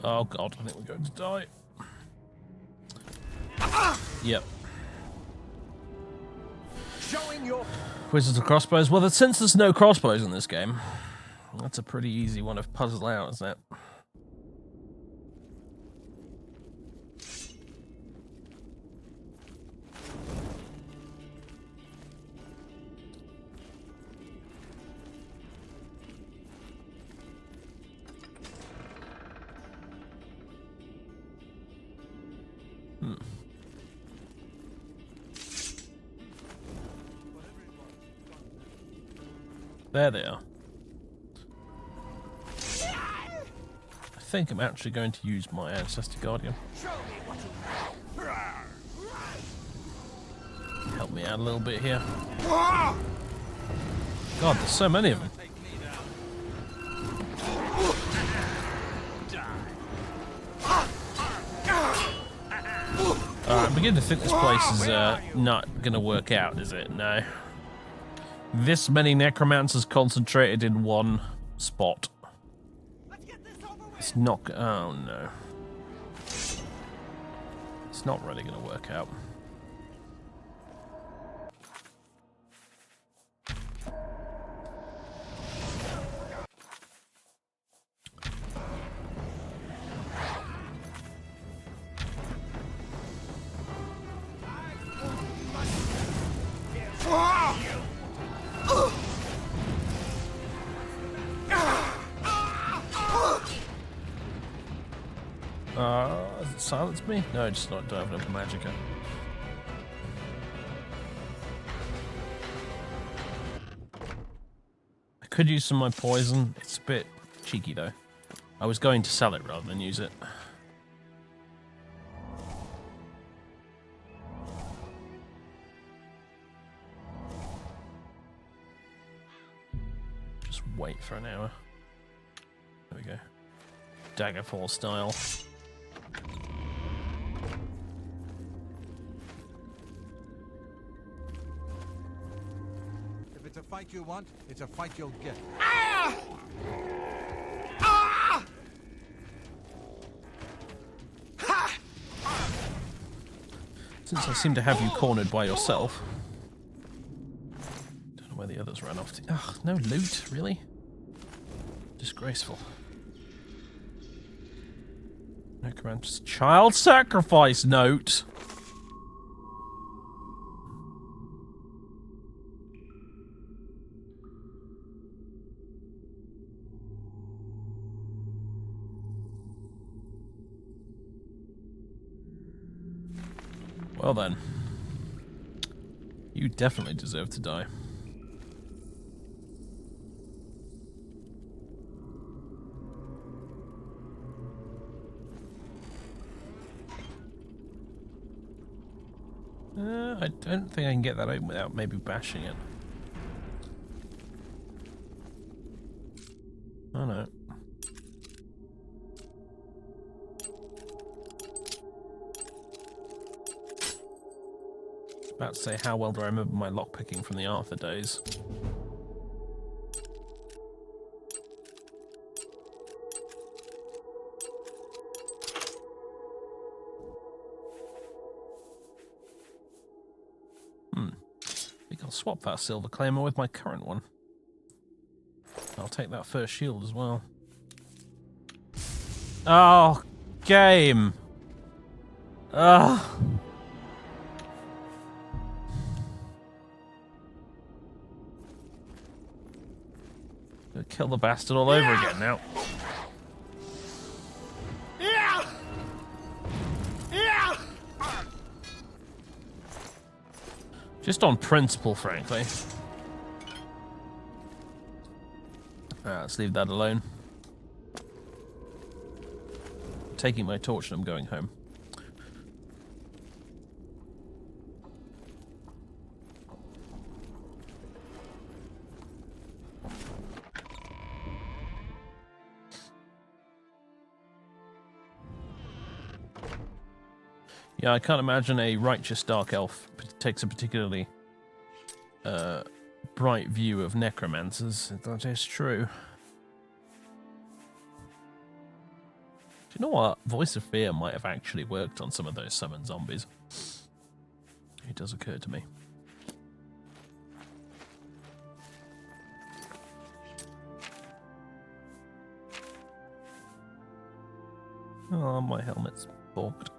Oh god, I think we're going to die. Yep. Wizards of crossbows. Well, since there's no crossbows in this game, that's a pretty easy one to puzzle out, isn't it? There they are. I think I'm actually going to use my Ancestor Guardian. Help me out a little bit here. God, there's so many of them. I'm beginning to think this place is not going to work out, is it? No. This many necromancers concentrated in one spot. It's not... oh no. It's not really going to work out. Has it silenced me? No, just not don't have enough magicka. I could use some of my poison. It's a bit cheeky, though. I was going to sell it rather than use it. Just wait for an hour. There we go. Daggerfall style. If it's a fight you want, it's a fight you'll get. Since I seem to have you cornered by yourself. Don't know where the others ran off to. Ugh, no loot, really? Disgraceful. Necromancer's child sacrifice note. Well then, you definitely deserve to die. I don't think I can get that open without maybe bashing it. Oh no. About to say, how well do I remember my lockpicking from the Arthur days? I think I'll swap that silver claymore with my current one. I'll take that first shield as well. Oh, game! Ugh. Gonna kill the bastard all over again now. Just on principle, frankly. Let's leave that alone. I'm taking my torch and I'm going home. Yeah, I can't imagine a righteous dark elf takes a particularly bright view of necromancers. That is true. Do you know what? Voice of Fear might have actually worked on some of those summoned zombies. It does occur to me. Oh, my helmet's balked.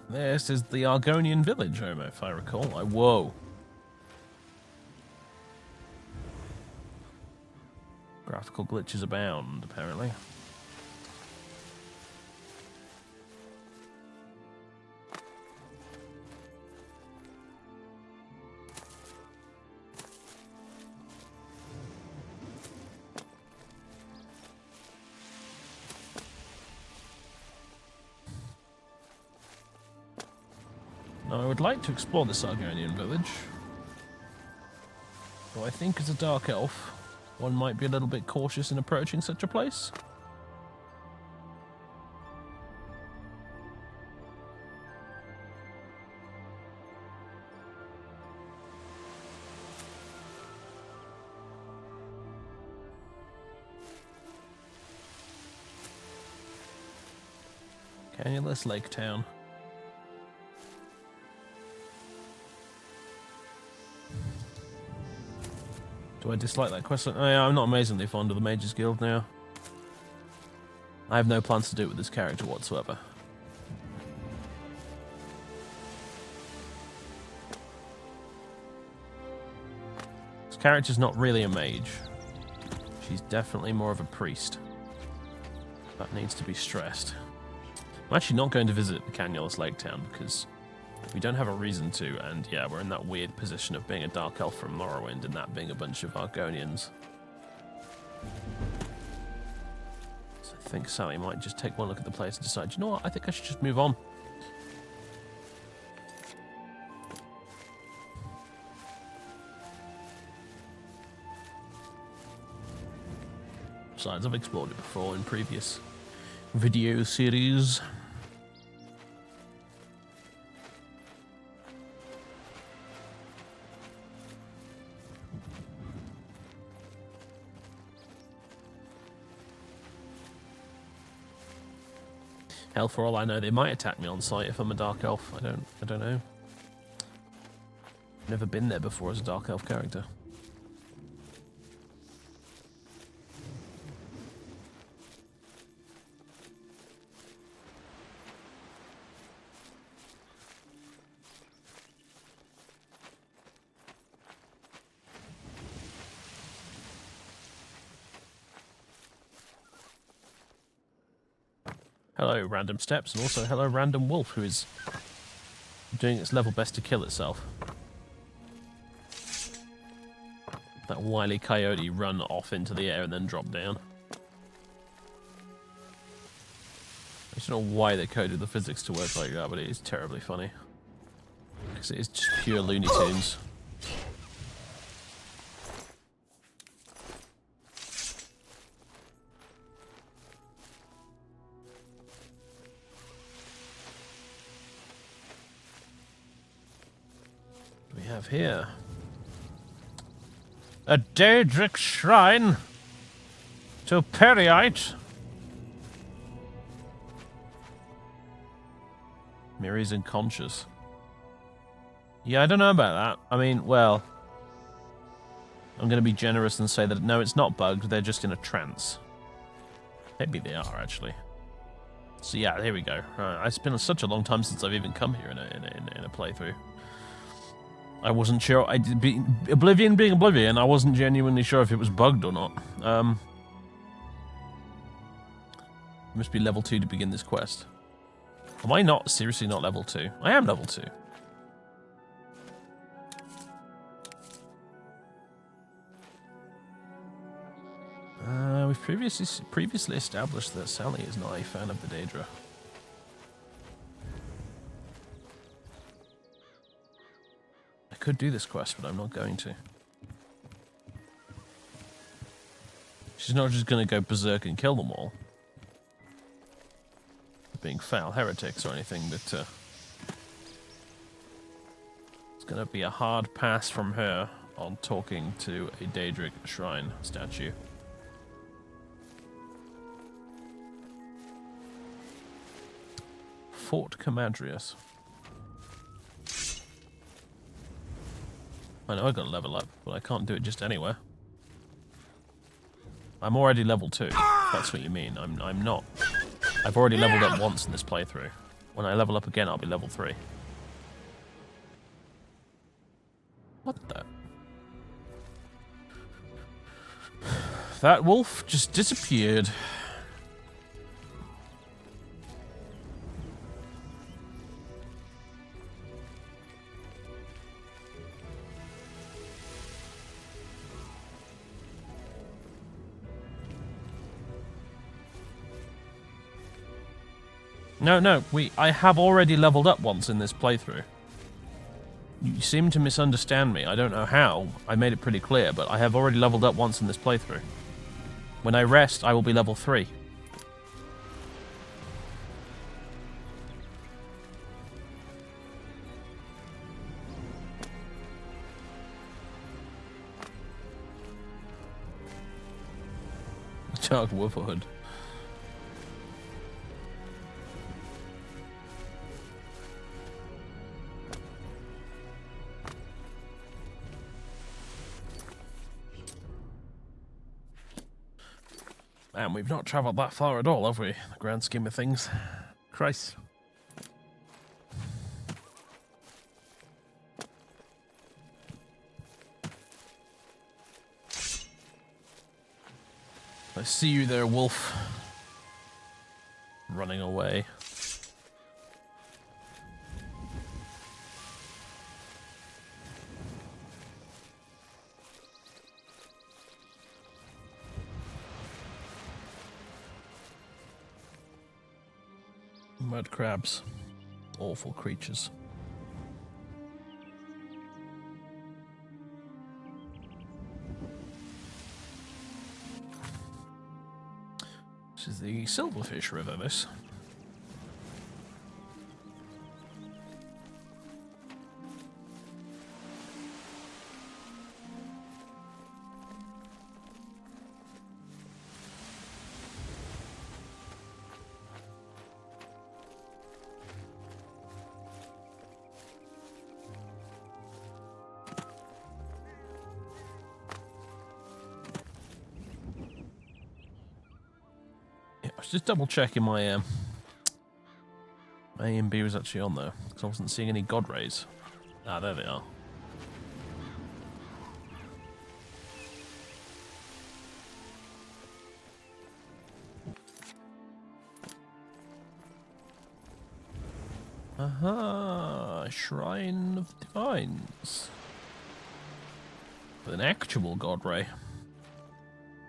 This is the Argonian village home, if I recall. Whoa. Graphical glitches abound, apparently. Now, I would like to explore this Argonian village. Though I think as a dark elf, one might be a little bit cautious in approaching such a place. Canyonless Lake Town. Do I dislike that quest? Oh, yeah, I'm not amazingly fond of the Mages Guild now. I have no plans to do it with this character whatsoever. This character's not really a mage. She's definitely more of a priest. That needs to be stressed. I'm actually not going to visit the Canyonless Lake Town because We don't have a reason to, and yeah, we're in that weird position of being a Dark Elf from Morrowind and that being a bunch of Argonians. So I think Sally might just take one look at the place and decide, you know what, I think I should just move on. Besides, I've explored it before in previous video series. Hell, for all I know, they might attack me on sight if I'm a Dark Elf. I don't know. Never been there before as a Dark Elf character. Hello, random steps, and also hello, random wolf, who is doing its level best to kill itself. That wily coyote run off into the air and then drop down. I don't know why they coded the physics to work like that, but it is terribly funny. Because it is just pure Looney Tunes. Here. A Daedric shrine to Periite. Miri's unconscious. Yeah, I don't know about that. I mean, well, I'm going to be generous and say that no, it's not bugged. They're just in a trance. Maybe they are, actually. So yeah, here we go. It's been such a long time since I've even come here in a playthrough. I wasn't sure. Oblivion being Oblivion, I wasn't genuinely sure if it was bugged or not. You must be level 2 to begin this quest. Am I not seriously not level 2? I am level 2. We've previously established that Sally is not a fan of the Daedra. I could do this quest, but I'm not going to. She's not just going to go berserk and kill them all. Being foul heretics or anything, but it's going to be a hard pass from her on talking to a Daedric shrine statue. Fort Comadrius. I know I've got to level up, but I can't do it just anywhere. I'm already level 2, if that's what you mean. I'm not. I've already leveled up once in this playthrough. When I level up again, I'll be level 3. What the? That wolf just disappeared. No, I have already leveled up once in this playthrough. You seem to misunderstand me. I don't know how. I made it pretty clear, but I have already leveled up once in this playthrough. When I rest, I will be level 3. Dark Wolfhood. And we've not travelled that far at all, have we? In the grand scheme of things. Christ. I see you there, wolf. Running away. Mud crabs. Awful creatures. This is the Silverfish River, this. Just double checking my A and B was actually on there because I wasn't seeing any god rays. Ah, there they are. Aha! Shrine of Divines. With an actual god ray.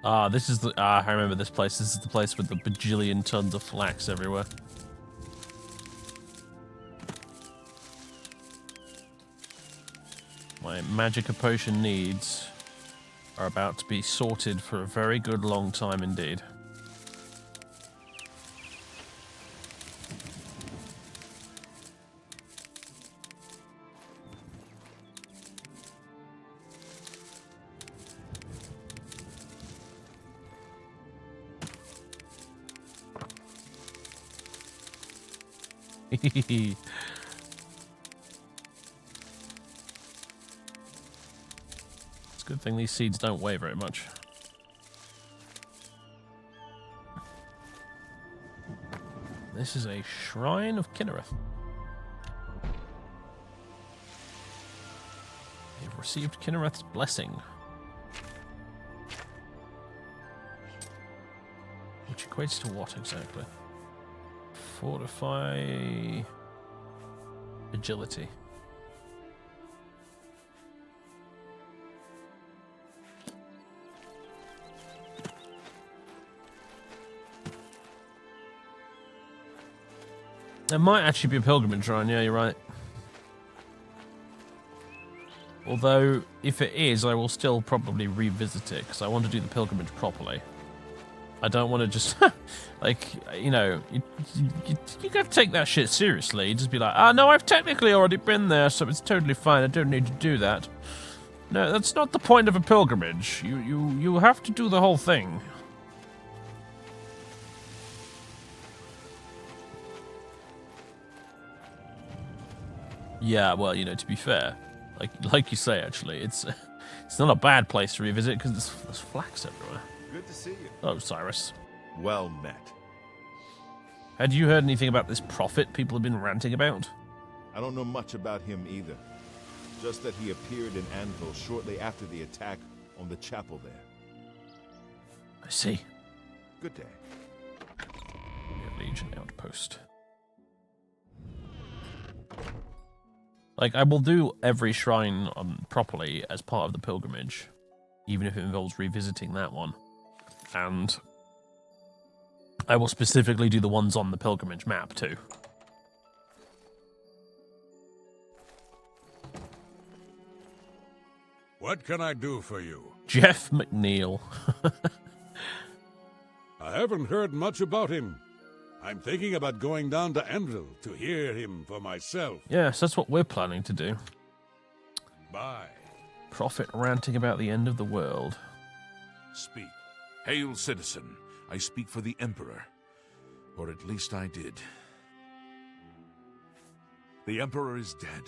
Ah, this is the... Ah, I remember this place. This is the place with the bajillion tons of flax everywhere. My Magicka potion needs are about to be sorted for a very good long time indeed. It's a good thing these seeds don't weigh very much. This is a shrine of Kynareth. You've received Kynareth's blessing, which equates to what exactly? Fortify agility. There might actually be a pilgrimage shrine, yeah, you're right. Although, if it is, I will still probably revisit it, because I want to do the pilgrimage properly. I don't want to just, like, you know, you got to take that shit seriously. Just be like, ah, no, I've technically already been there, so it's totally fine. I don't need to do that. No, that's not the point of a pilgrimage. You have to do the whole thing. Yeah, well, you know, to be fair, like you say, actually, it's not a bad place to revisit because there's flax everywhere. Good to see you. Oh, Cyrus. Well met. Had you heard anything about this prophet people have been ranting about? I don't know much about him either. Just that he appeared in Anvil shortly after the attack on the chapel there. I see. Good day. Legion outpost. Like, I will do every shrine properly as part of the pilgrimage, even if it involves revisiting that one. And I will specifically do the ones on the pilgrimage map, too. What can I do for you? Jeff McNeil. I haven't heard much about him. I'm thinking about going down to Anvil to hear him for myself. Yes, that's what we're planning to do. Bye. Prophet ranting about the end of the world. Speak. Hail, citizen. I speak for the Emperor. Or at least I did. The Emperor is dead,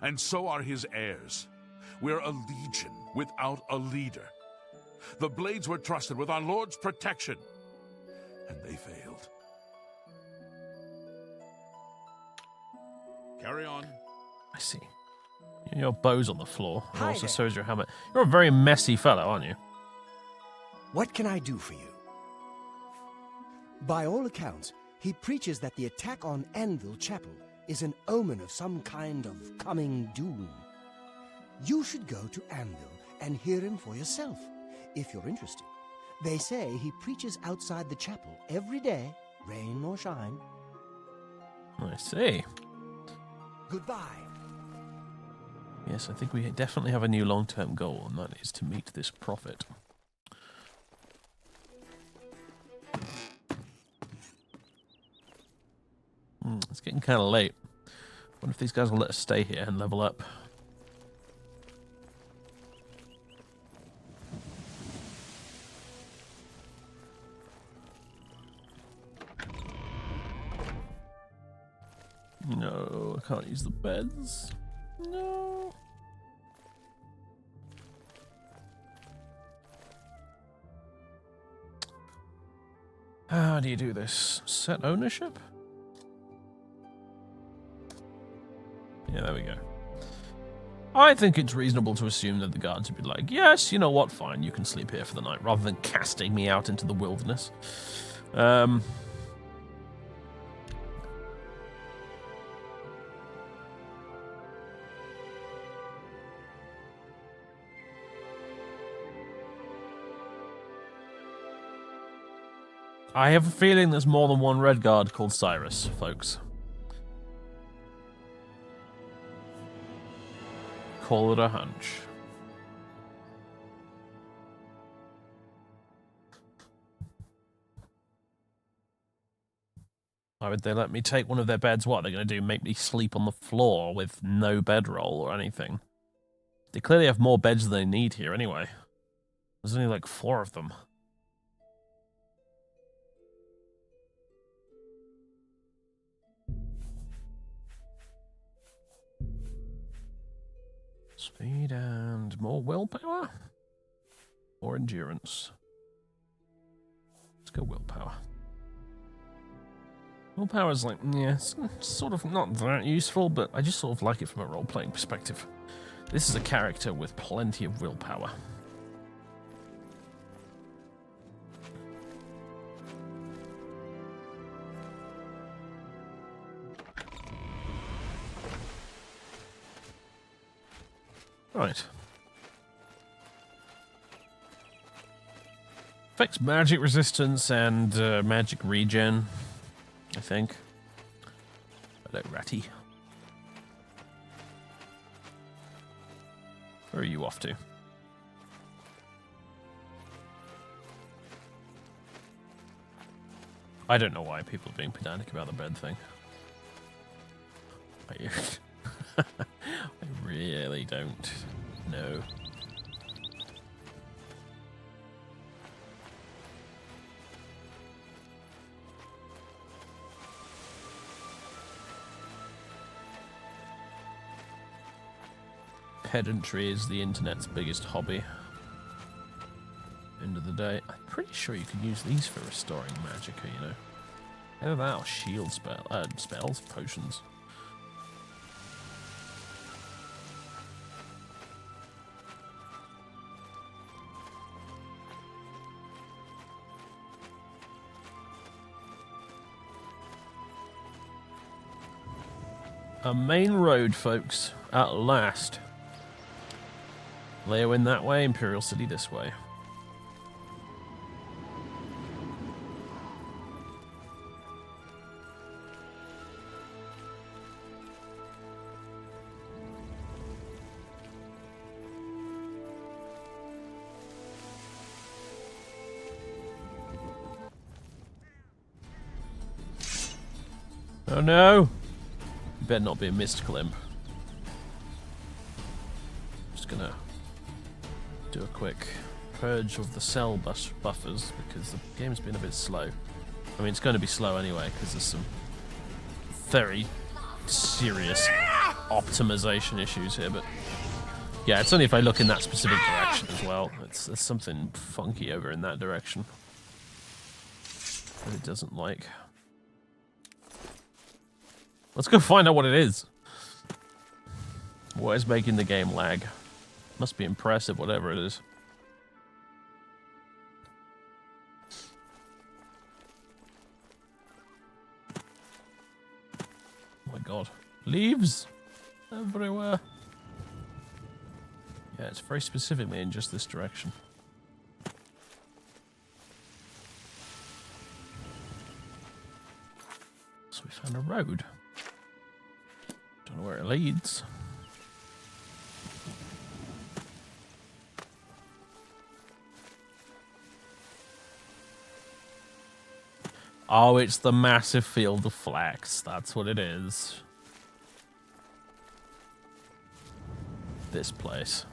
and so are his heirs. We're a legion without a leader. The Blades were trusted with our Lord's protection, and they failed. Carry on. I see. Your bow's on the floor, and Hi also there. so is your helmet. You're a very messy fellow, aren't you? What can I do for you? By all accounts, he preaches that the attack on Anvil Chapel is an omen of some kind of coming doom. You should go to Anvil and hear him for yourself, if you're interested. They say he preaches outside the chapel every day, rain or shine. I see. Goodbye. Yes, I think we definitely have a new long-term goal, and that is to meet this prophet. It's getting kind of late. Wonder if these guys will let us stay here and level up. No, I can't use the beds. No. How do you do this? Set ownership? Yeah, there we go. I think it's reasonable to assume that the guards would be like, yes, you know what, fine, you can sleep here for the night, rather than casting me out into the wilderness. I have a feeling there's more than one red guard called Cyrus, folks. Call it a hunch. Why would they let me take one of their beds? What are they going to do? Make me sleep on the floor with no bedroll or anything? They clearly have more beds than they need here anyway. There's only like 4 of them. Speed and more willpower? Or endurance? Let's go willpower. Willpower is like, yeah, it's sort of not that useful, but I just sort of like it from a role-playing perspective. This is a character with plenty of willpower. Right. Affects magic resistance and magic regen, I think. Hello, Ratty. Where are you off to? I don't know why people are being pedantic about the bed thing. I really don't know. Pedantry is the internet's biggest hobby. End of the day, I'm pretty sure you can use these for restoring magicka, you know. Either that or shield spells, potions. A main road, folks, at last. Leowyn that way, Imperial City this way. Oh no! Better not be a mystical imp. Just gonna do a quick purge of the cell buffers because the game's been a bit slow. I mean, it's going to be slow anyway because there's some very serious optimization issues here, but yeah, it's only if I look in that specific direction as well. There's something funky over in that direction that it doesn't like. Let's go find out what it is. What is making the game lag? Must be impressive, whatever it is. Oh my god. Leaves everywhere. Yeah, it's very specifically in just this direction. So we found a road. Where it leads. Oh, it's the massive field of flax. That's what it is. This place.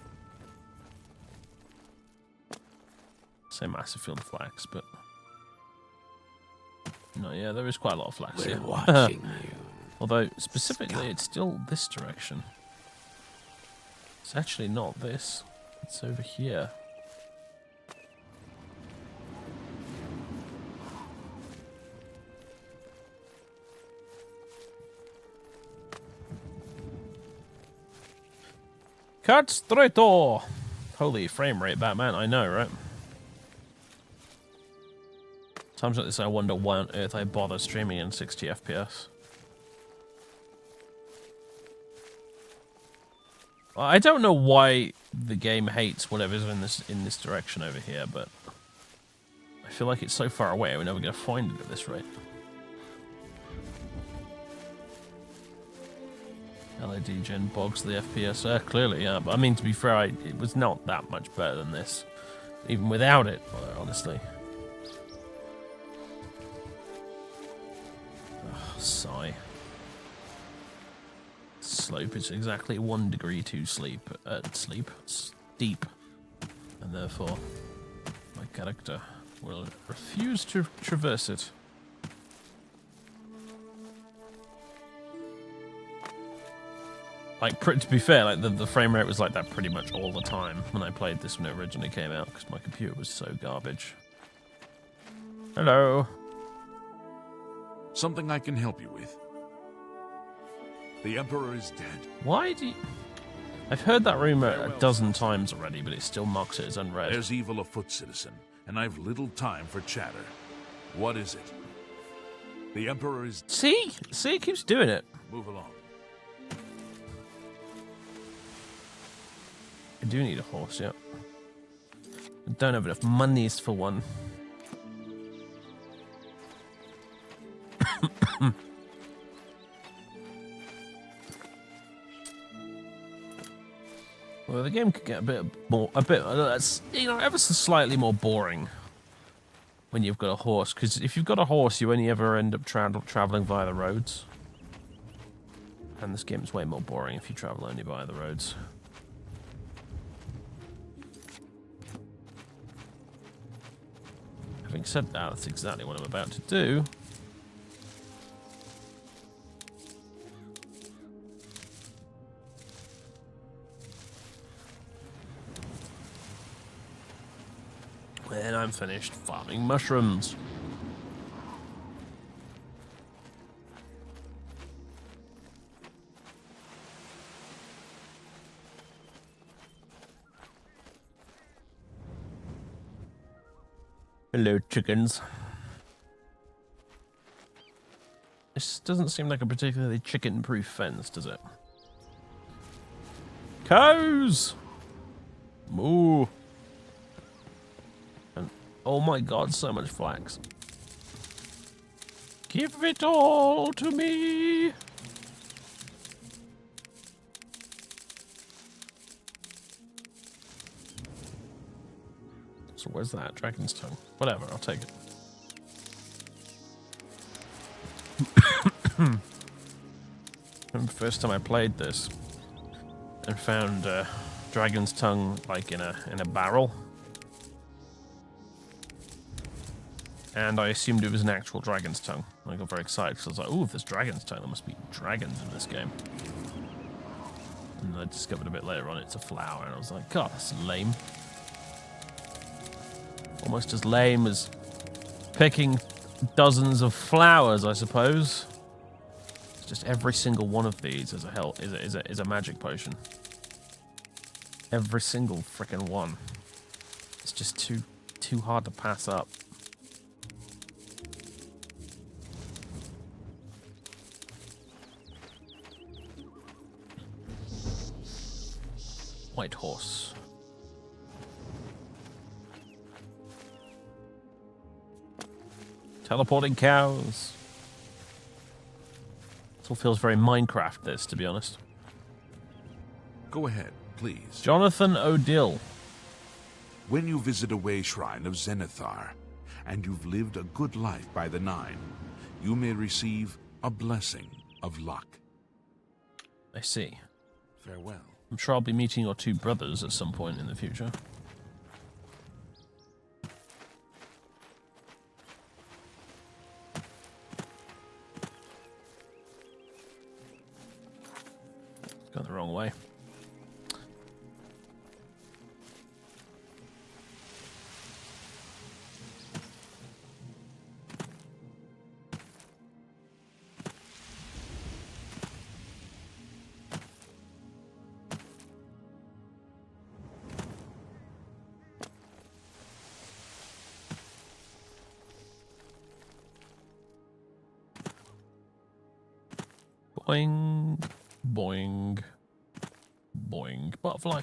Say massive field of flax, but no, yeah, there is quite a lot of flax here. We're watching you. Although specifically, it's still this direction. It's actually not this. It's over here. Cut straight door. Holy frame rate, Batman. I know, right? Times like this, I wonder why on earth I bother streaming in 60 FPS. Well, I don't know why the game hates whatever's in this direction over here, but I feel like it's so far away, we're never going to find it at this rate. LED gen bogs the FPS. Clearly, yeah. But I mean, to be fair, it was not that much better than this, even without it, honestly. Oh, sigh. Slope is exactly 1 degree too steep, and therefore my character will refuse to traverse it. Like, to be fair, like the frame rate was like that pretty much all the time when I played this when it originally came out, because my computer was so garbage. Hello. Something I can help you with. The Emperor is dead. Why do you... I've heard that rumor a dozen times already, but it still marks it as unread. There's evil afoot, citizen, and I've little time for chatter. What is it? The Emperor is... See? See, it keeps doing it. Move along. I do need a horse, yeah. I don't have enough monies for one. Well, the game could get ever so slightly more boring when you've got a horse. Because if you've got a horse, you only ever end up traveling via the roads. And this game is way more boring if you travel only via the roads. Having said that, that's exactly what I'm about to do. When I'm finished farming mushrooms. Hello, chickens. This doesn't seem like a particularly chicken-proof fence, does it? Cows! Moo! And, oh my god, so much flax. Give it all to me! So where's that? Dragon's tongue. Whatever, I'll take it. Remember the first time I played this and found dragon's tongue like in a barrel, and I assumed it was an actual dragon's tongue. I got very excited because I was like, "Oh, if there's dragon's tongue, there must be dragons in this game." And I discovered a bit later on it's a flower, and I was like, "God, that's lame." Almost as lame as picking dozens of flowers, I suppose. It's just every single one of these is a magic potion. Every single freaking one. It's just too hard to pass up. White horse. Teleporting cows. This all feels very Minecraft, this, to be honest. Go ahead, please. Jonathan O'Dill. When you visit a way shrine of Zenithar, and you've lived a good life by the Nine, you may receive a blessing of luck. I see. Farewell. I'm sure I'll be meeting your two brothers at some point in the future. Gone the wrong way. Boing, boing, boing. Butterfly.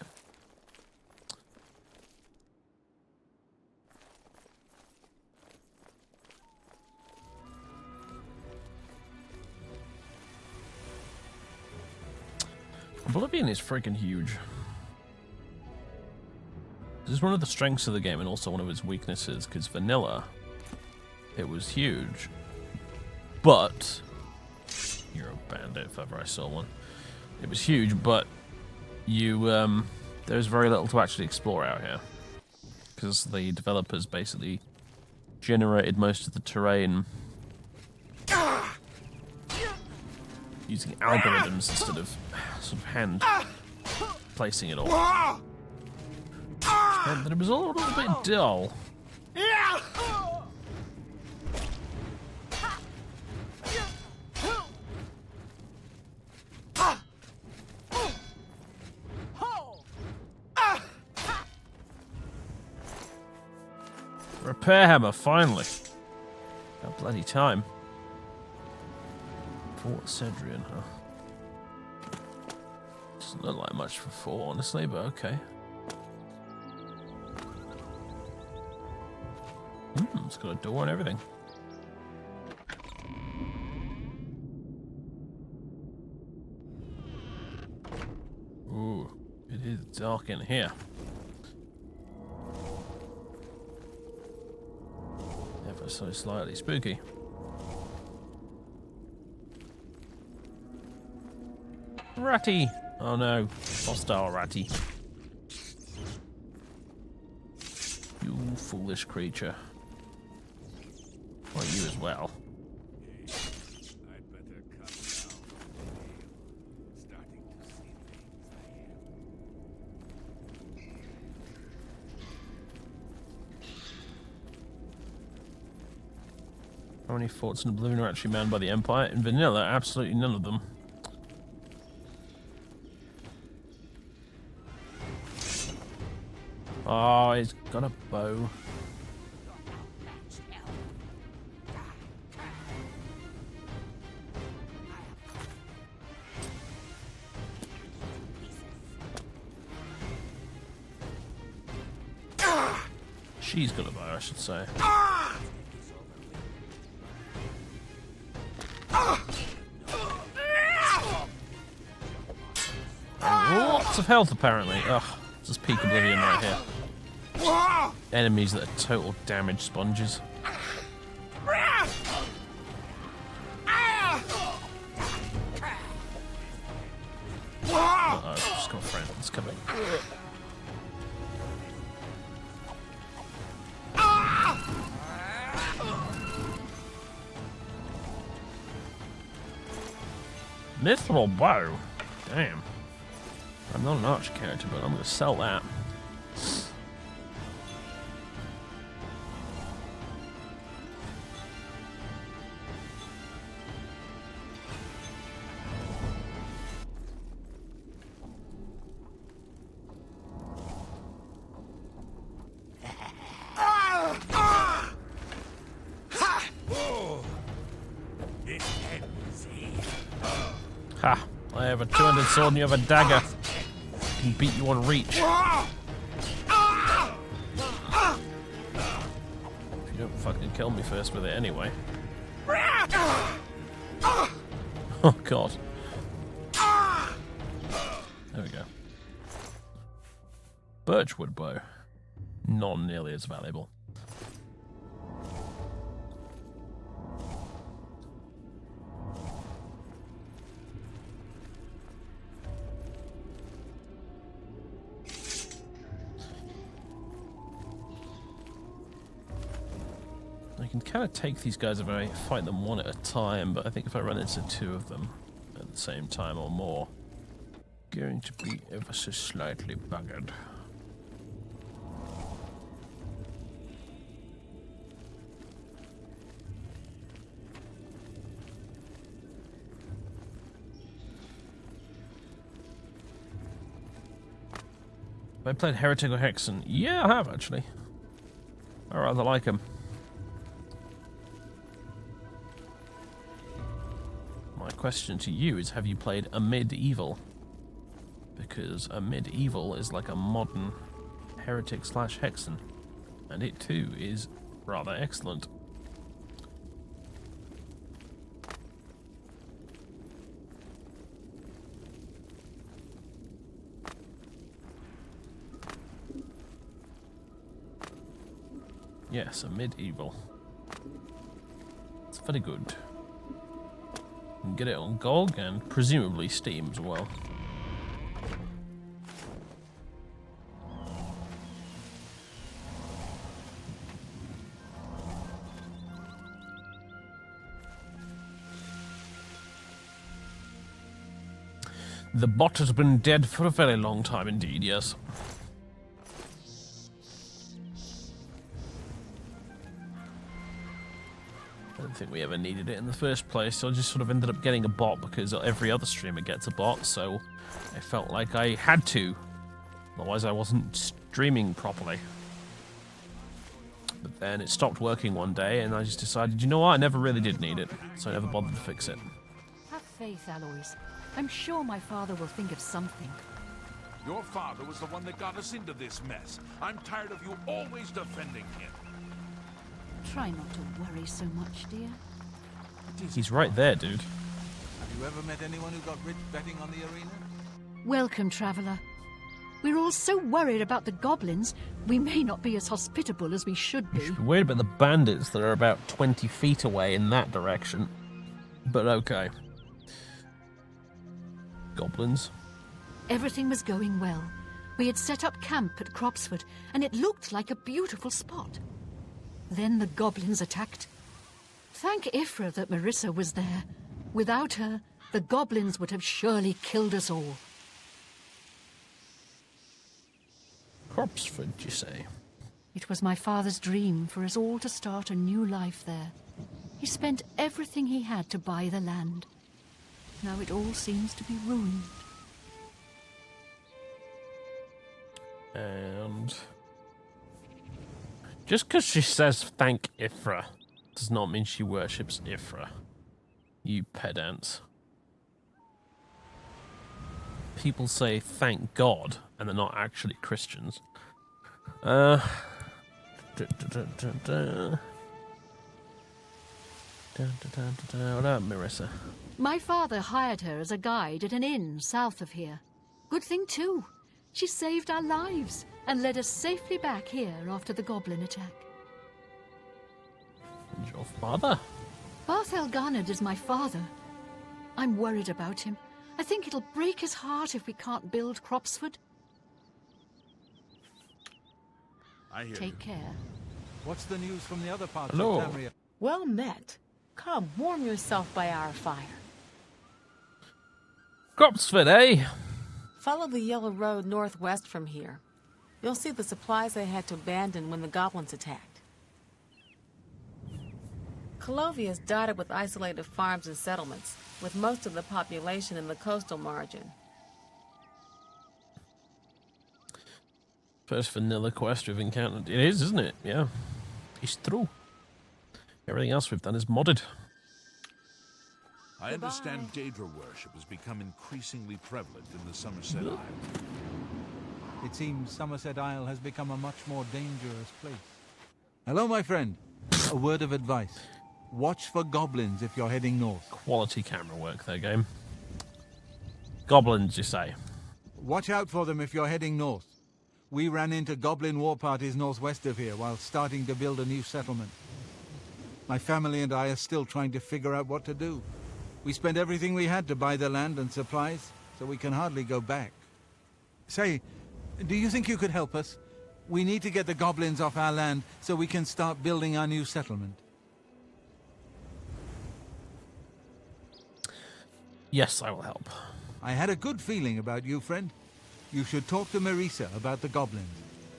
Oblivion is freaking huge. This is one of the strengths of the game and also one of its weaknesses, because vanilla, it was huge. But you're a bandit if ever I saw one. It was huge, but you there's very little to actually explore out here, because the developers basically generated most of the terrain using algorithms instead of sort of hand placing it all. And it was all a little bit dull. Repair hammer, finally. About bloody time. Fort Cedrian, huh? Doesn't look like much for 4, honestly, but okay. It's got a door and everything. Ooh, it is dark in here. Ever so slightly spooky. Ratty! Oh no, hostile ratty. You foolish creature. Well, you as well. I'd better come now. Starting to see things How many forts in Oblivion are actually manned by the Empire? In vanilla, absolutely none of them. Oh, he's got a bow. She's got a bow, I should say. Lots of health, apparently. Ugh, just peak Oblivion right here. Enemies that are total damage sponges. Uh-oh, just got a friend. It's coming. Mithril bow. Damn. I'm not an archer character, but I'm going to sell that. Ha! I have a 200 sword and you have a dagger. I can beat you on reach. If you don't fucking kill me first with it anyway. Oh, God. There we go. Birchwood bow. Not nearly as valuable. I can kind of take these guys if I fight them one at a time, but I think if I run into two of them at the same time or more, going to be ever so slightly buggered. Have I played Heretic or Hexen? Yeah, I have actually. I rather like them. My question to you is, have you played a medieval? Because a medieval is like a modern Heretic / Hexen, and it too is rather excellent. Yes, a medieval. It's very good. You can get it on GOG and presumably Steam as well. The bot has been dead for a very long time indeed, yes. I don't think we ever needed it in the first place, so I just sort of ended up getting a bot because every other streamer gets a bot, so I felt like I had to. Otherwise I wasn't streaming properly. But then it stopped working one day and I just decided, you know what, I never really did need it, so I never bothered to fix it. Have faith, Aloys. I'm sure my father will think of something. Your father was the one that got us into this mess. I'm tired of you always defending him. Try not to worry so much, dear. He's right there, dude. Have you ever met anyone who got rich betting on the arena? Welcome, traveler. We're all so worried about the goblins, we may not be as hospitable as we should be. You should be worried about the bandits that are about 20 feet away in that direction. But okay. Goblins. Everything was going well. We had set up camp at Cropsford, and it looked like a beautiful spot. Then the goblins attacked. Thank Ifra that Marissa was there. Without her, the goblins would have surely killed us all. Cropsford, you say? It was my father's dream for us all to start a new life there. He spent everything he had to buy the land. Now it all seems to be ruined. And just because she says thank Ifra does not mean she worships Ifra. You pedants. People say thank God and they're not actually Christians. What up, Marissa? My father hired her as a guide at an inn south of here. Good thing too. She saved our lives and led us safely back here after the goblin attack. And your father? Barthel Garnard is my father. I'm worried about him. I think it'll break his heart if we can't build Cropsford. I hear Take care. What's the news from the other parts Hello. of Tamriel? Well met. Come, warm yourself by our fire. Cropsford, eh? Follow the yellow road northwest from here. You'll see the supplies they had to abandon when the goblins attacked. Colovia is dotted with isolated farms and settlements, with most of the population in the coastal margin. First vanilla quest we've encountered. It is, isn't it? Yeah. It's true. Everything else we've done is modded. I understand Daedra worship has become increasingly prevalent in the Somerset Isle. It seems Somerset Isle has become a much more dangerous place. Hello, my friend. A word of advice. Watch for goblins if you're heading north. Quality camera work, though, game. Goblins, you say? Watch out for them if you're heading north. We ran into goblin war parties northwest of here while starting to build a new settlement. My family and I are still trying to figure out what to do. We spent everything we had to buy the land and supplies, so we can hardly go back. Say, do you think you could help us? We need to get the goblins off our land so we can start building our new settlement. Yes, I will help. I had a good feeling about you, friend. You should talk to Marisa about the goblins.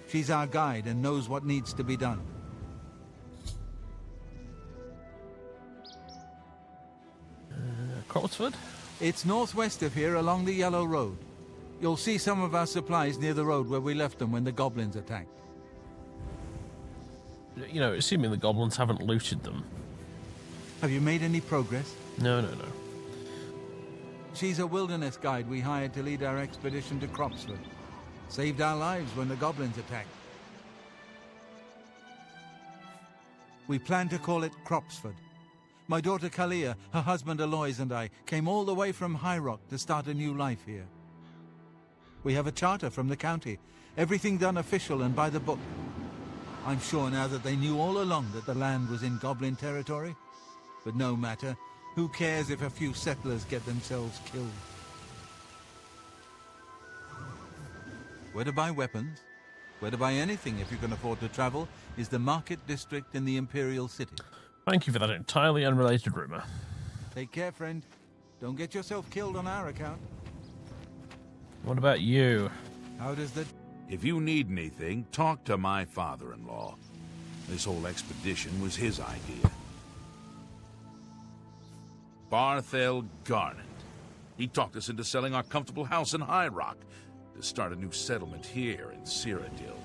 She's our guide and knows what needs to be done. Crossford? It's northwest of here along the Yellow Road. You'll see some of our supplies near the road where we left them when the goblins attacked. You know, assuming the goblins haven't looted them. Have you made any progress? No. She's a wilderness guide we hired to lead our expedition to Cropsford. Saved our lives when the goblins attacked. We plan to call it Cropsford. My daughter Kalia, her husband Aloys and I came all the way from High Rock to start a new life here. We have a charter from the county, everything done official and by the book. I'm sure now that they knew all along that the land was in goblin territory. But no matter, who cares if a few settlers get themselves killed? Where to buy weapons, where to buy anything if you can afford to travel, is the market district in the Imperial City. Thank you for that entirely unrelated rumor. Take care, friend. Don't get yourself killed on our account. What about you? How does the... If you need anything, talk to my father-in-law. This whole expedition was his idea. Barthel Garnet. He talked us into selling our comfortable house in High Rock to start a new settlement here in Cyrodiil.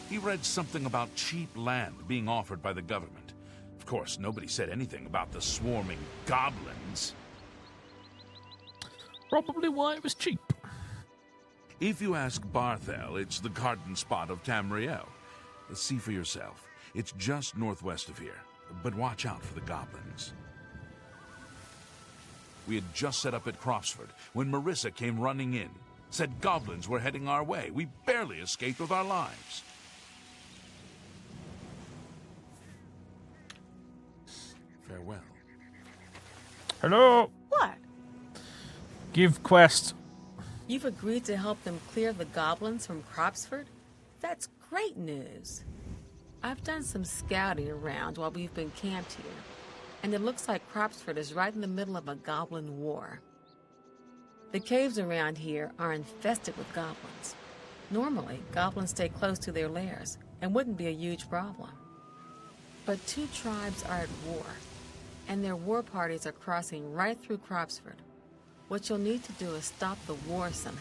He read something about cheap land being offered by the government. Of course, nobody said anything about the swarming goblins. Probably why it was cheap. If you ask Barthel, it's the garden spot of Tamriel. See for yourself. It's just northwest of here, but watch out for the goblins. We had just set up at Cropsford when Marisa came running in. Said goblins were heading our way. We barely escaped with our lives. Farewell. Hello? What? Give quest. You've agreed to help them clear the goblins from Cropsford? That's great news. I've done some scouting around while we've been camped here, and it looks like Cropsford is right in the middle of a goblin war. The caves around here are infested with goblins. Normally, goblins stay close to their lairs and wouldn't be a huge problem. But two tribes are at war, and their war parties are crossing right through Cropsford. What you'll need to do is stop the war somehow.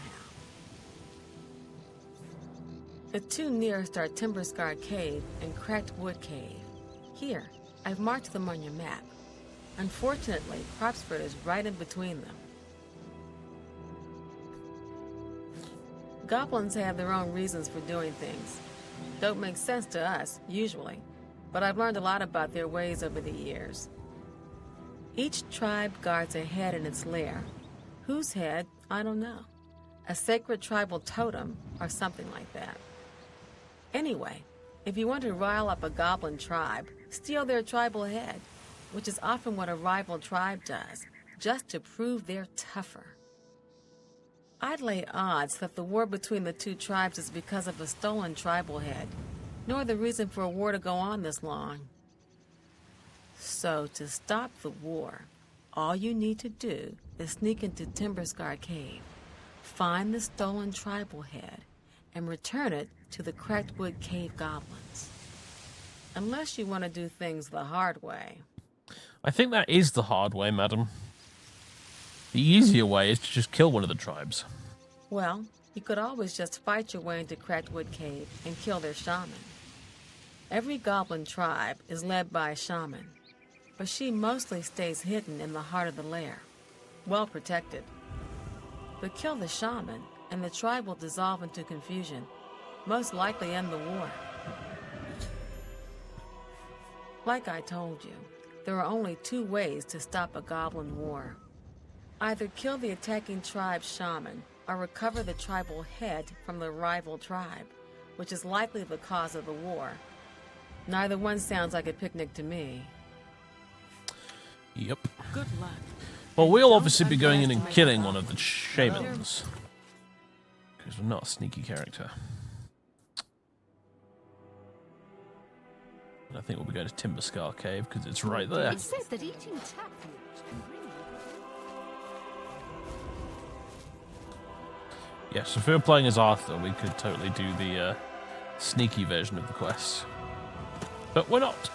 The two nearest are Timber-Scarred Cave and Cracked Wood Cave. Here, I've marked them on your map. Unfortunately, Cropsford is right in between them. Goblins have their own reasons for doing things. Don't make sense to us, usually, but I've learned a lot about their ways over the years. Each tribe guards a head in its lair. Whose head? I don't know. A sacred tribal totem or something like that. Anyway, if you want to rile up a goblin tribe, steal their tribal head, which is often what a rival tribe does, just to prove they're tougher. I'd lay odds that the war between the two tribes is because of a stolen tribal head, nor the reason for a war to go on this long. So, to stop the war, all you need to do is sneak into Timber-Scarred Cave, find the stolen tribal head, and return it to the Cracked Wood Cave goblins. Unless you want to do things the hard way. I think that is the hard way, madam. The easier way is to just kill one of the tribes. Well, you could always just fight your way into Cracked Wood Cave and kill their shaman. Every goblin tribe is led by a shaman, but she mostly stays hidden in the heart of the lair, well protected. But kill the shaman, and the tribe will dissolve into confusion, most likely end the war. Like I told you, there are only two ways to stop a goblin war. Either kill the attacking tribe's shaman, or recover the tribal head from the rival tribe, which is likely the cause of the war. Neither one sounds like a picnic to me. Yep. Good luck. Well, And we'll don't obviously be going in and underestimate killing the one of the goblins. shamans. Because we're not a sneaky character. And I think we'll be going to Timber Scar Cave because it's right there. It says that eating tap root can bring Yeah, so if we were playing as Arthur, we could totally do the sneaky version of the quest. But we're not.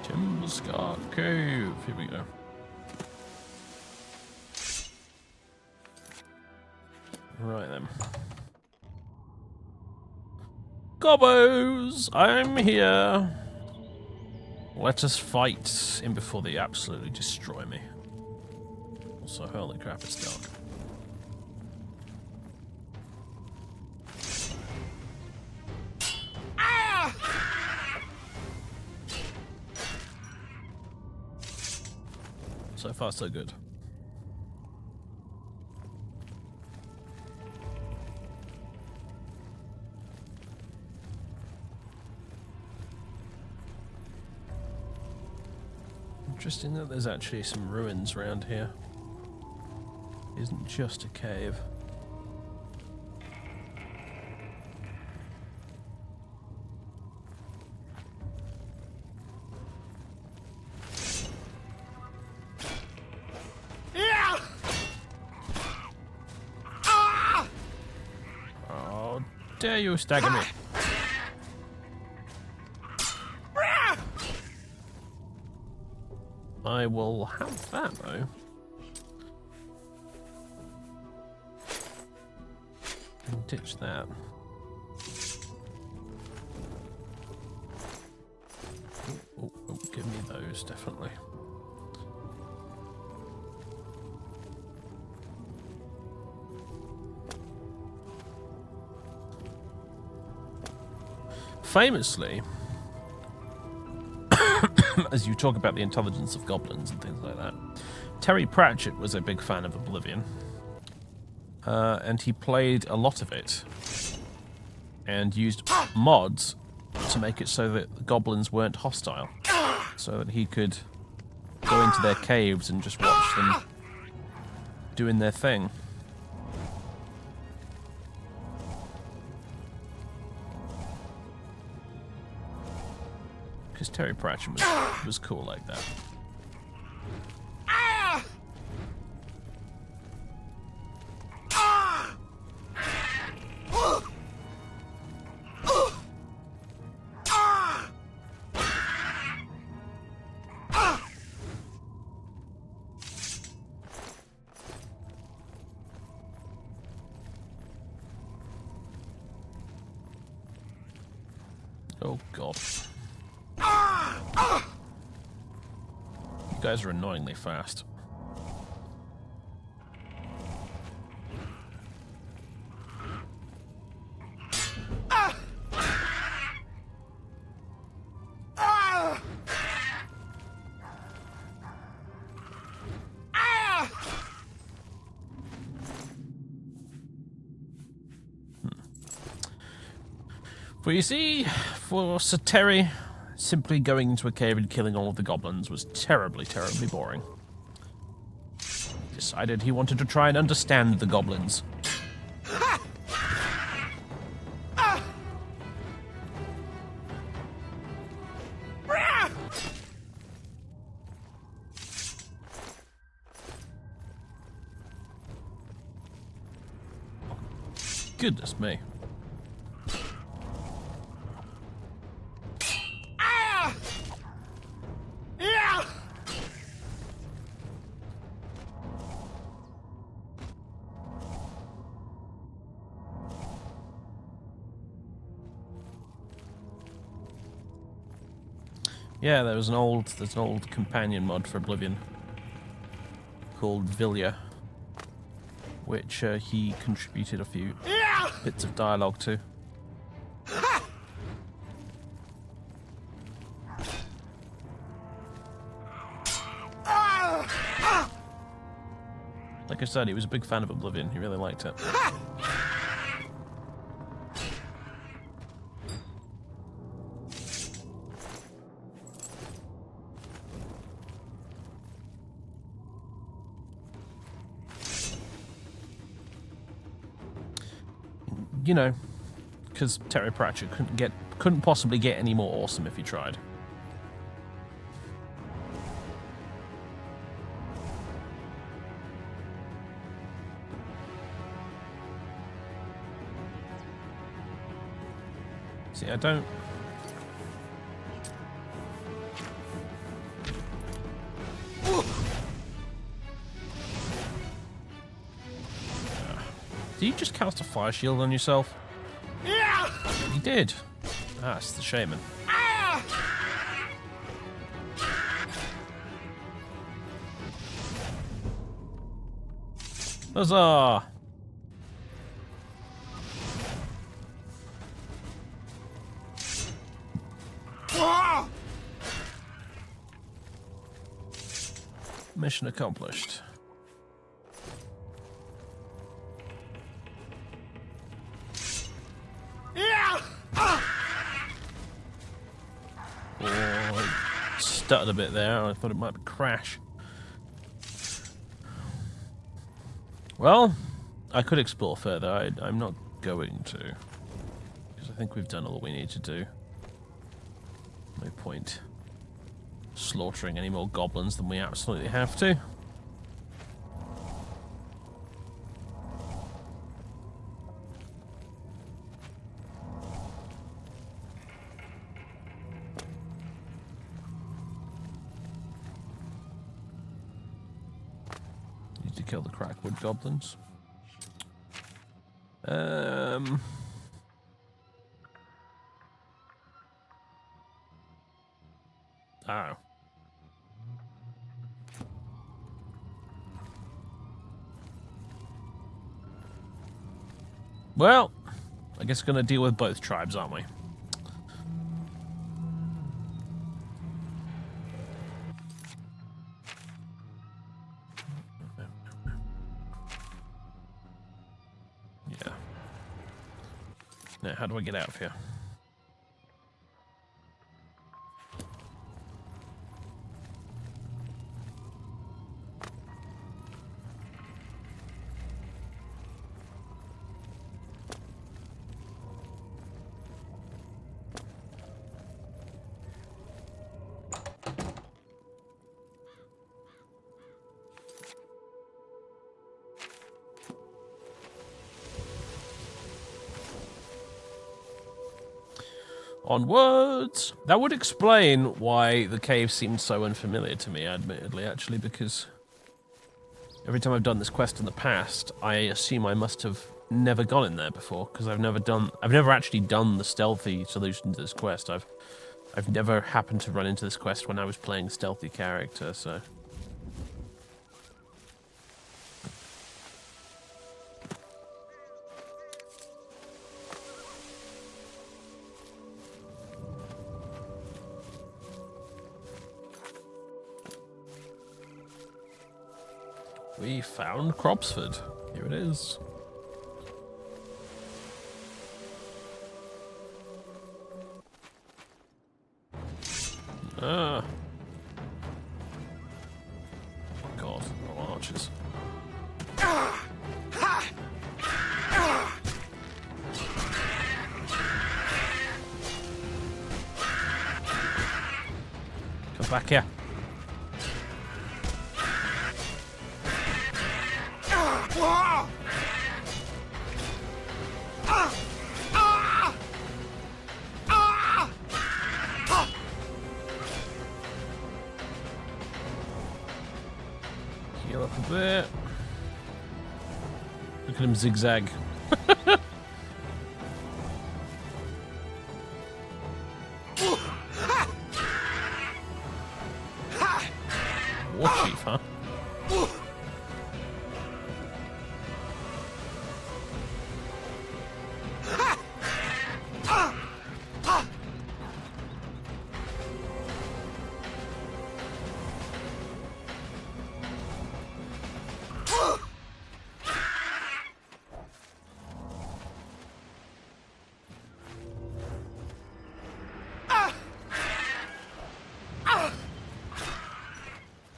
Timber Scar Cave. Here we go. Right then. Gobbos! I'm here! Let us fight in before they absolutely destroy me. Also, holy crap, it's dark. So far, so good. Interesting that there's actually some ruins around here. It isn't just a cave. Oh, dare you stagger me? I will have that though. And ditch that. Oh, give me those, definitely. Famously, as you talk about the intelligence of goblins and things like that, Terry Pratchett was a big fan of Oblivion. And he played a lot of it and used mods to make it so that the goblins weren't hostile. So that he could go into their caves and just watch them doing their thing. Because Terry Pratchett was cool like that. Oh god. You guys are annoyingly fast. Well, you see, for Sir Terry, simply going into a cave and killing all of the goblins was terribly, terribly boring. He decided he wanted to try and understand the goblins. Goodness me. Yeah, there's an old companion mod for Oblivion called Vilya, which he contributed a few bits of dialogue to. Like I said, he was a big fan of Oblivion. He really liked it. You know, because Terry Pratchett couldn't possibly get any more awesome if he tried. See, I don't... Did you just cast a fire shield on yourself? Yeah! You did. Ah, it's the shaman. Huzzah! Mission accomplished. Stuttered a bit there. I thought it might crash. Well, I could explore further. I'm not going to, because I think we've done all we need to do. No point slaughtering any more goblins than we absolutely have to. Kill the crackwood goblins. Oh. Well, I guess we're going to deal with both tribes, aren't we? Now, how do I get out of here? Onwards! That would explain why the cave seemed so unfamiliar to me, admittedly, actually, because every time I've done this quest in the past, I assume I must have never gone in there before, because I've never actually done the stealthy solution to this quest. I've never happened to run into this quest when I was playing a stealthy character, so... We found Cropsford. Here it is. Ah. Oh God, no archers. Come back here. Heal up a bit. Look at him zigzag. knife, huh?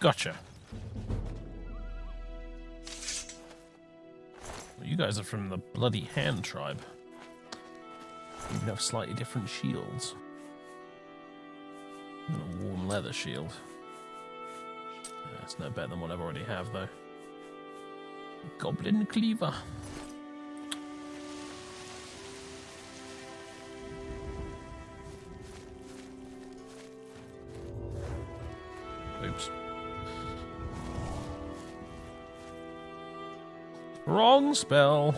Gotcha. Well, you guys are from the bloody Hand tribe. You have slightly different shields. And a warm leather shield. It's no better than what I've already have, though. Goblin cleaver. Oops. Wrong spell.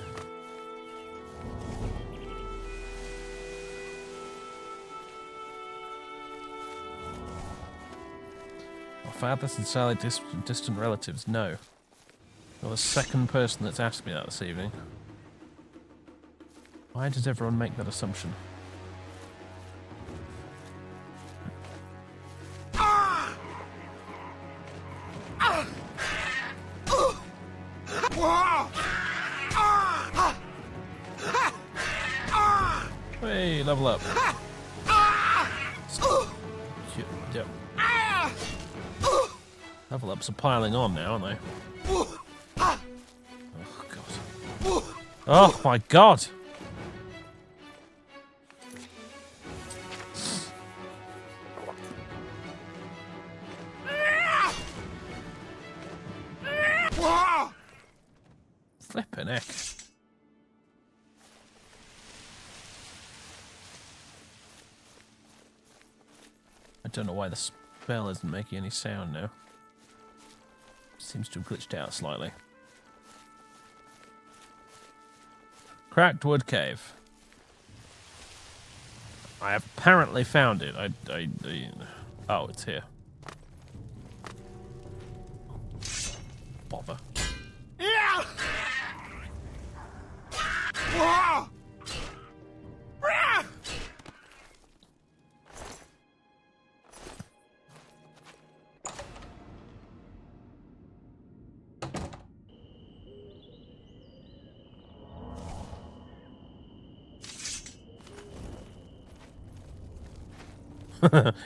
Our fathers and sadly distant relatives, no. You're the second person that's asked me that this evening. Why does everyone make that assumption? Hey, level up. Yep. Level ups are piling on now, aren't they? Oh, God. Oh, my God! Flippin' heck. I don't know why the spell isn't making any sound now. Seems to have glitched out slightly. Cracked wood cave. I have apparently found it. Oh, it's here. Bother.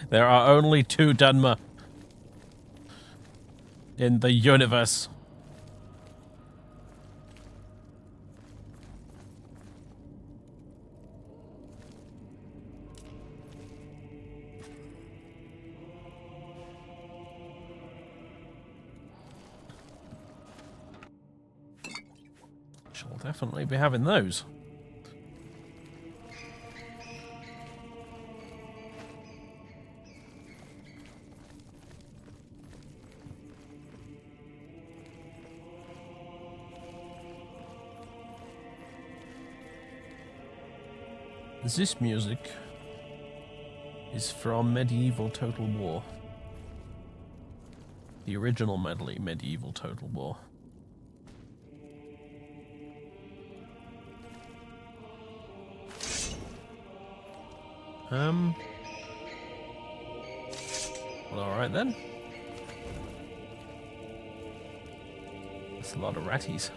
There are only 2 Dunmer in the universe. Shall definitely be having those. This music is from Medieval Total War. The original Medieval Total War. Well, alright then. That's a lot of ratties.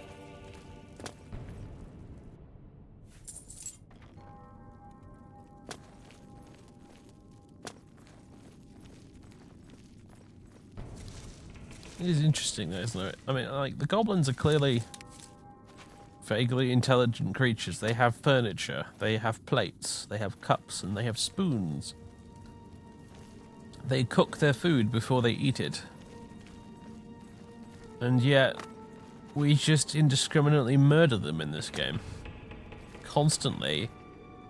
It is interesting though, isn't it? I mean, like, the goblins are clearly vaguely intelligent creatures. They have furniture, they have plates, they have cups, and they have spoons. They cook their food before they eat it. And yet, we just indiscriminately murder them in this game. Constantly,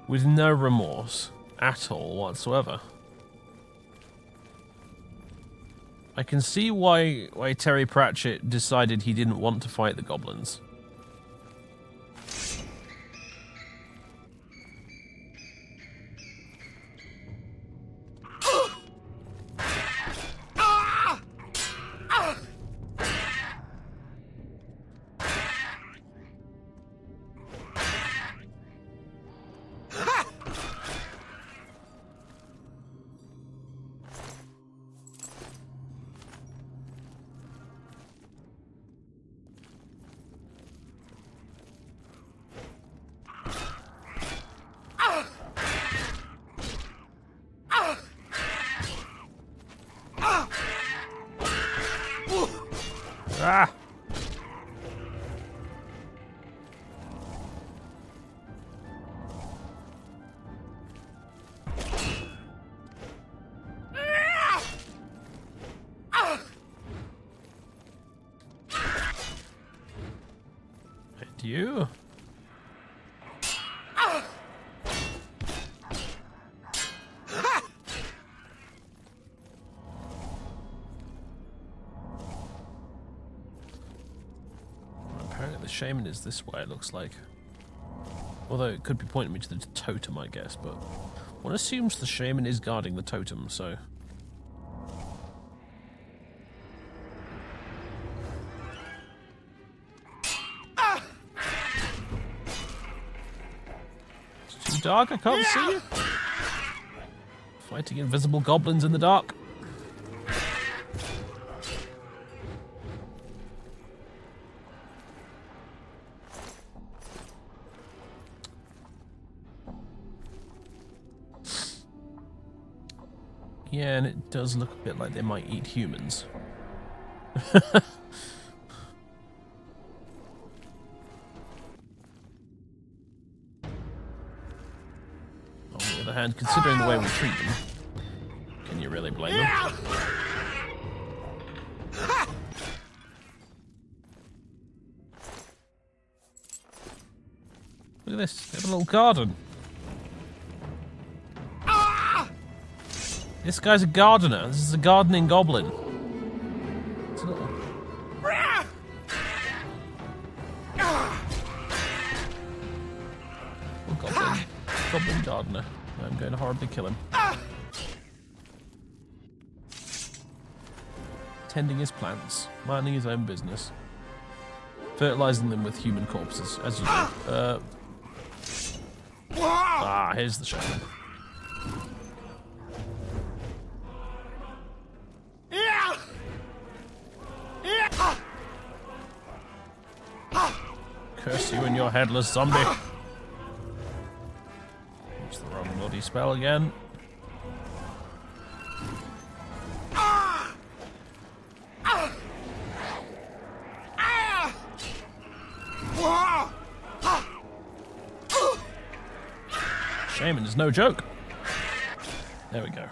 with no remorse at all whatsoever. I can see why Terry Pratchett decided he didn't want to fight the goblins. Ah! And you? Apparently the shaman is this way, it looks like. Although it could be pointing me to the totem, I guess, but one assumes the shaman is guarding the totem, so... It's too dark, I can't see you. Fighting invisible goblins in the dark. Yeah, and it does look a bit like they might eat humans. On the other hand, considering the way we treat them, can you really blame them? Look at this, they have a little garden. This guy's a gardener. This is a gardening goblin. It's a little... Oh, goblin. Goblin gardener. I'm going to horribly kill him. Tending his plants. Minding his own business. Fertilizing them with human corpses, as you do. Here's the shaman. Curse you and your headless zombie. It's the wrong bloody spell again. Shaman is no joke. There we go.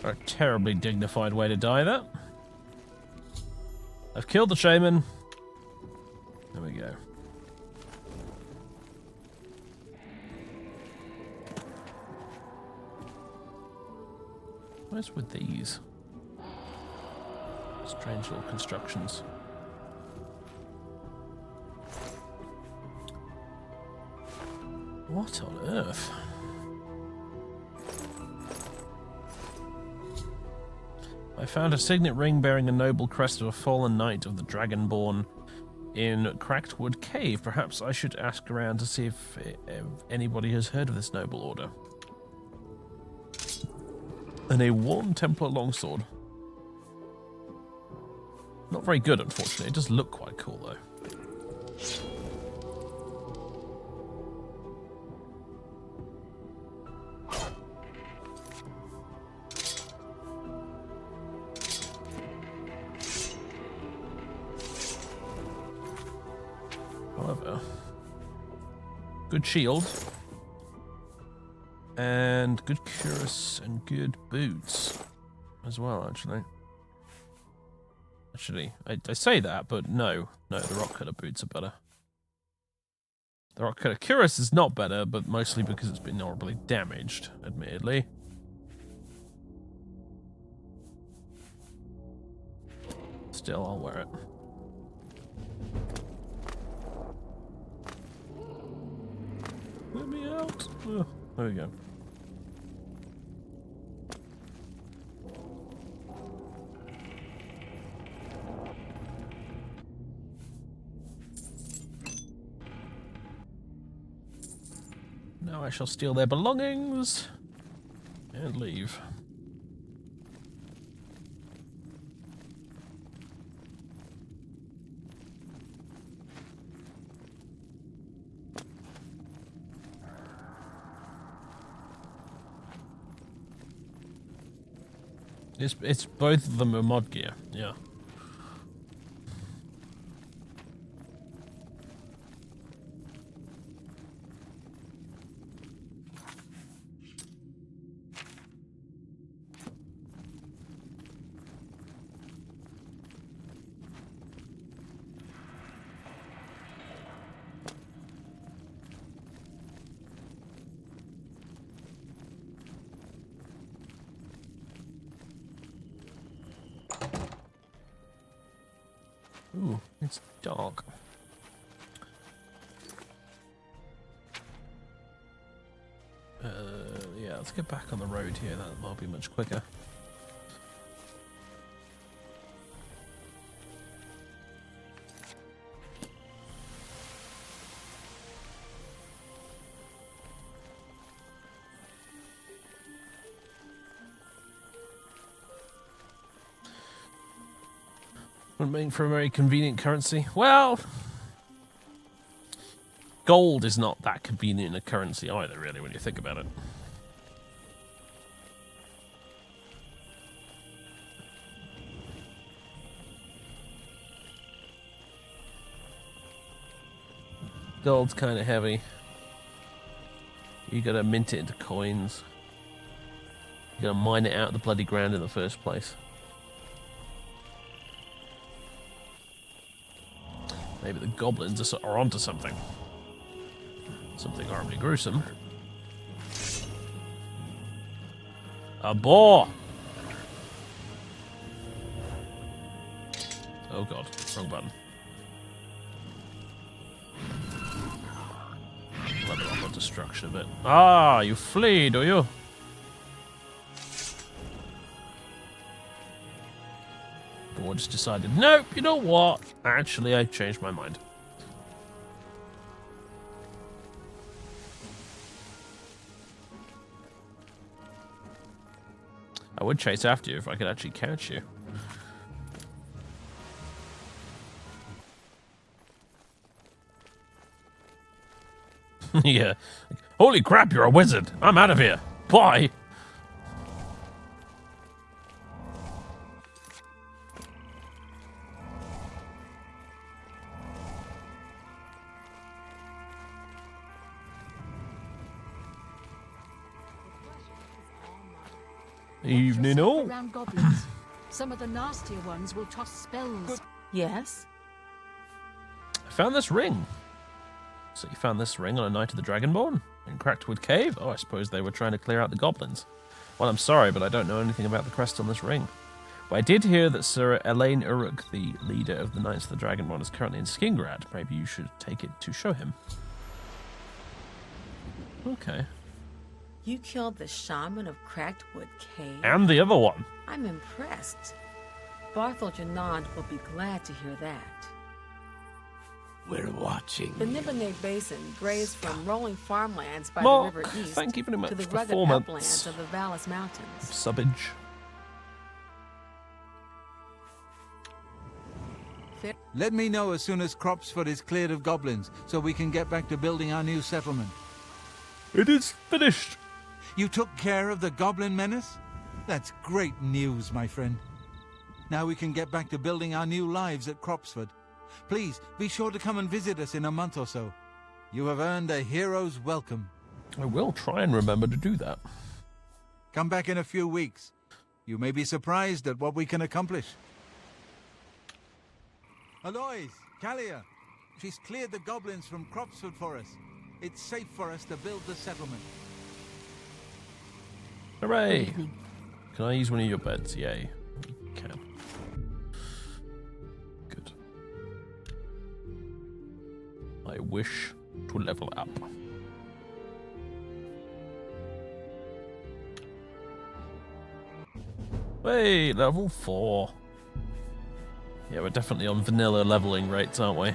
A terribly dignified way to die, that. I've killed the shaman. There we go. Where's with these? Strange little constructions. What on earth? I found a signet ring bearing a noble crest of a fallen knight of the Dragonborn in Cracked-Wood Cave. Perhaps I should ask around to see if anybody has heard of this noble order. And a worn Templar longsword. Not very good, unfortunately. It does look quite cool, though. However, good shield, and good cuirass, and good boots as well, actually. I say that, but no, the rock cutter boots are better. The rock cutter cuirass is not better, but mostly because it's been horribly damaged, admittedly. Still, I'll wear it. Let me out. Oh, there we go. Now I shall steal their belongings and leave. It's both of them are mod gear, yeah. Ooh, it's dark. Yeah, let's get back on the road here. That might be much quicker. Wouldn't make for a very convenient currency. Well, gold is not that convenient a currency either, really, when you think about it. Gold's kind of heavy. You gotta mint it into coins. You gotta mine it out of the bloody ground in the first place. Maybe the goblins are onto something. Something horribly gruesome. A boar! Oh god, wrong button. Level up on destruction a bit. Ah, you flee, do you? Or just decided, nope, you know what? Actually, I changed my mind. I would chase after you if I could actually catch you. Yeah. Holy crap, you're a wizard. I'm out of here. Bye. Evening all. Around goblins. Some of the nastier ones will toss spells. Yes? I found this ring. So you found this ring on a night of the Dragonborn in Crackwood Cave? Oh, I suppose they were trying to clear out the goblins. Well, I'm sorry, but I don't know anything about the crest on this ring. But I did hear that Sir Elaine Uruk, the leader of the Knights of the Dragonborn, is currently in Skingrad. Maybe you should take it to show him. Okay. You killed the shaman of Crackwood Cave? And the other one. I'm impressed. Barthel Janand will be glad to hear that. We're watching. The Nibonate Basin grazed from rolling farmlands by Mark, the river east thank you very much to the for rugged 4 months uplands of the Vallis Mountains. Subbage. Let me know as soon as Cropsford is cleared of goblins, so we can get back to building our new settlement. It is finished. You took care of the goblin menace? That's great news, my friend. Now we can get back to building our new lives at Cropsford. Please, be sure to come and visit us in a month or so. You have earned a hero's welcome. I will try and remember to do that. Come back in a few weeks. You may be surprised at what we can accomplish. Alois, Kalia, she's cleared the goblins from Cropsford for us. It's safe for us to build the settlement. Hooray! Can I use one of your beds? Yay. Can. Good. I wish to level up. Hey, level 4. Yeah, we're definitely on vanilla leveling rates, aren't we?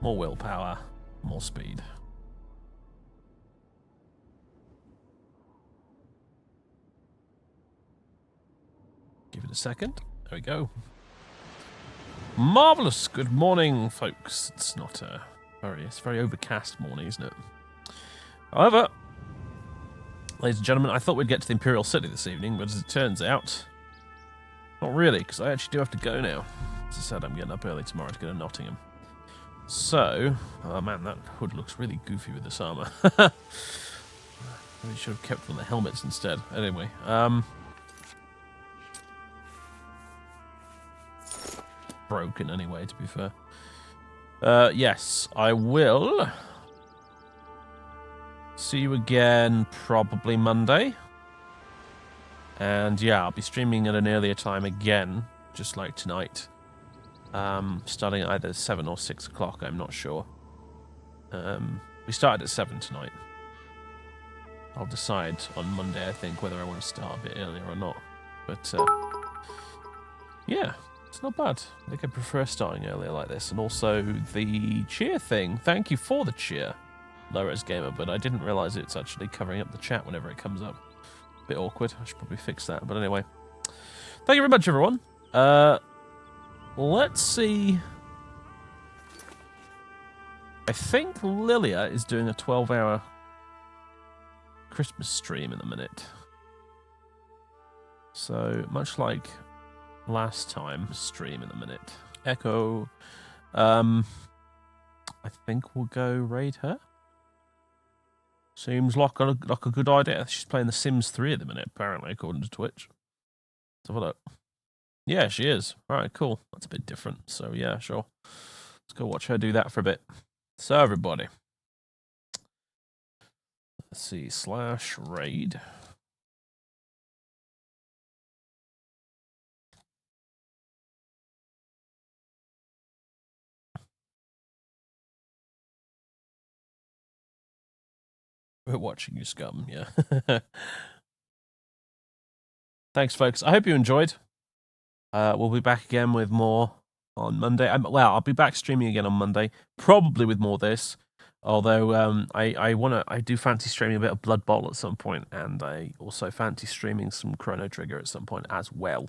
More willpower, more speed. Give it a second. There we go. Marvellous. Good morning, folks. It's not a it's very overcast morning, isn't it? However, ladies and gentlemen. I thought we'd get to the Imperial City this evening, but as it turns out, not really, because I actually do have to go now. As I said, I'm getting up early tomorrow to go to Nottingham. So, oh man, that hood looks really goofy with this armor. Maybe should have kept one of the helmets instead. Anyway, broken anyway, to be fair. Yes, I will see you again probably Monday. And yeah, I'll be streaming at an earlier time again, just like tonight. Starting at either 7 or 6 o'clock, I'm not sure. We started at 7 tonight. I'll decide on Monday, I think, whether I want to start a bit earlier or not. But, yeah, it's not bad. I think I prefer starting earlier like this. And also, the cheer thing. Thank you for the cheer, Low-Res Gamer, but I didn't realise it's actually covering up the chat whenever it comes up. Bit awkward. I should probably fix that. But anyway, thank you very much, everyone. Let's see. I think Lilia is doing a 12-hour Christmas stream in a minute. So, much like last time, stream in a minute. Echo. I think we'll go raid her. Seems like a good idea. She's playing The Sims 3 at the minute, apparently, according to Twitch. Let's have a look. Yeah, she is. Alright, cool. That's a bit different. So, yeah, sure. Let's go watch her do that for a bit. So, everybody. Let's see. /raid. We're watching you, scum. Yeah. Thanks, folks. I hope you enjoyed. We'll be back again with more on Monday. Well, I'll be back streaming again on Monday, probably with more of this. Although I do fancy streaming a bit of Blood Bowl at some point, and I also fancy streaming some Chrono Trigger at some point as well.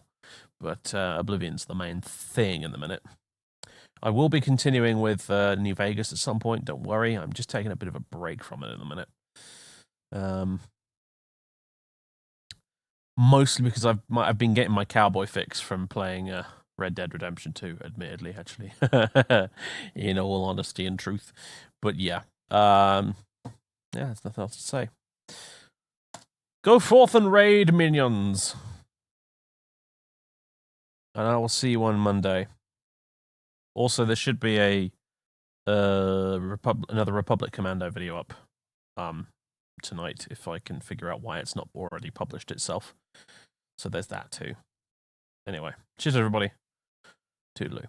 But Oblivion's the main thing in the minute. I will be continuing with New Vegas at some point. Don't worry, I'm just taking a bit of a break from it in a minute. Mostly because I've been getting my cowboy fix from playing Red Dead Redemption 2, admittedly, actually. In all honesty and truth. But yeah. Yeah, there's nothing else to say. Go forth and raid, minions. And I will see you on Monday. Also, there should be another Republic Commando video up tonight, if I can figure out why it's not already published itself. So there's that too. Anyway, cheers everybody. Toodaloo.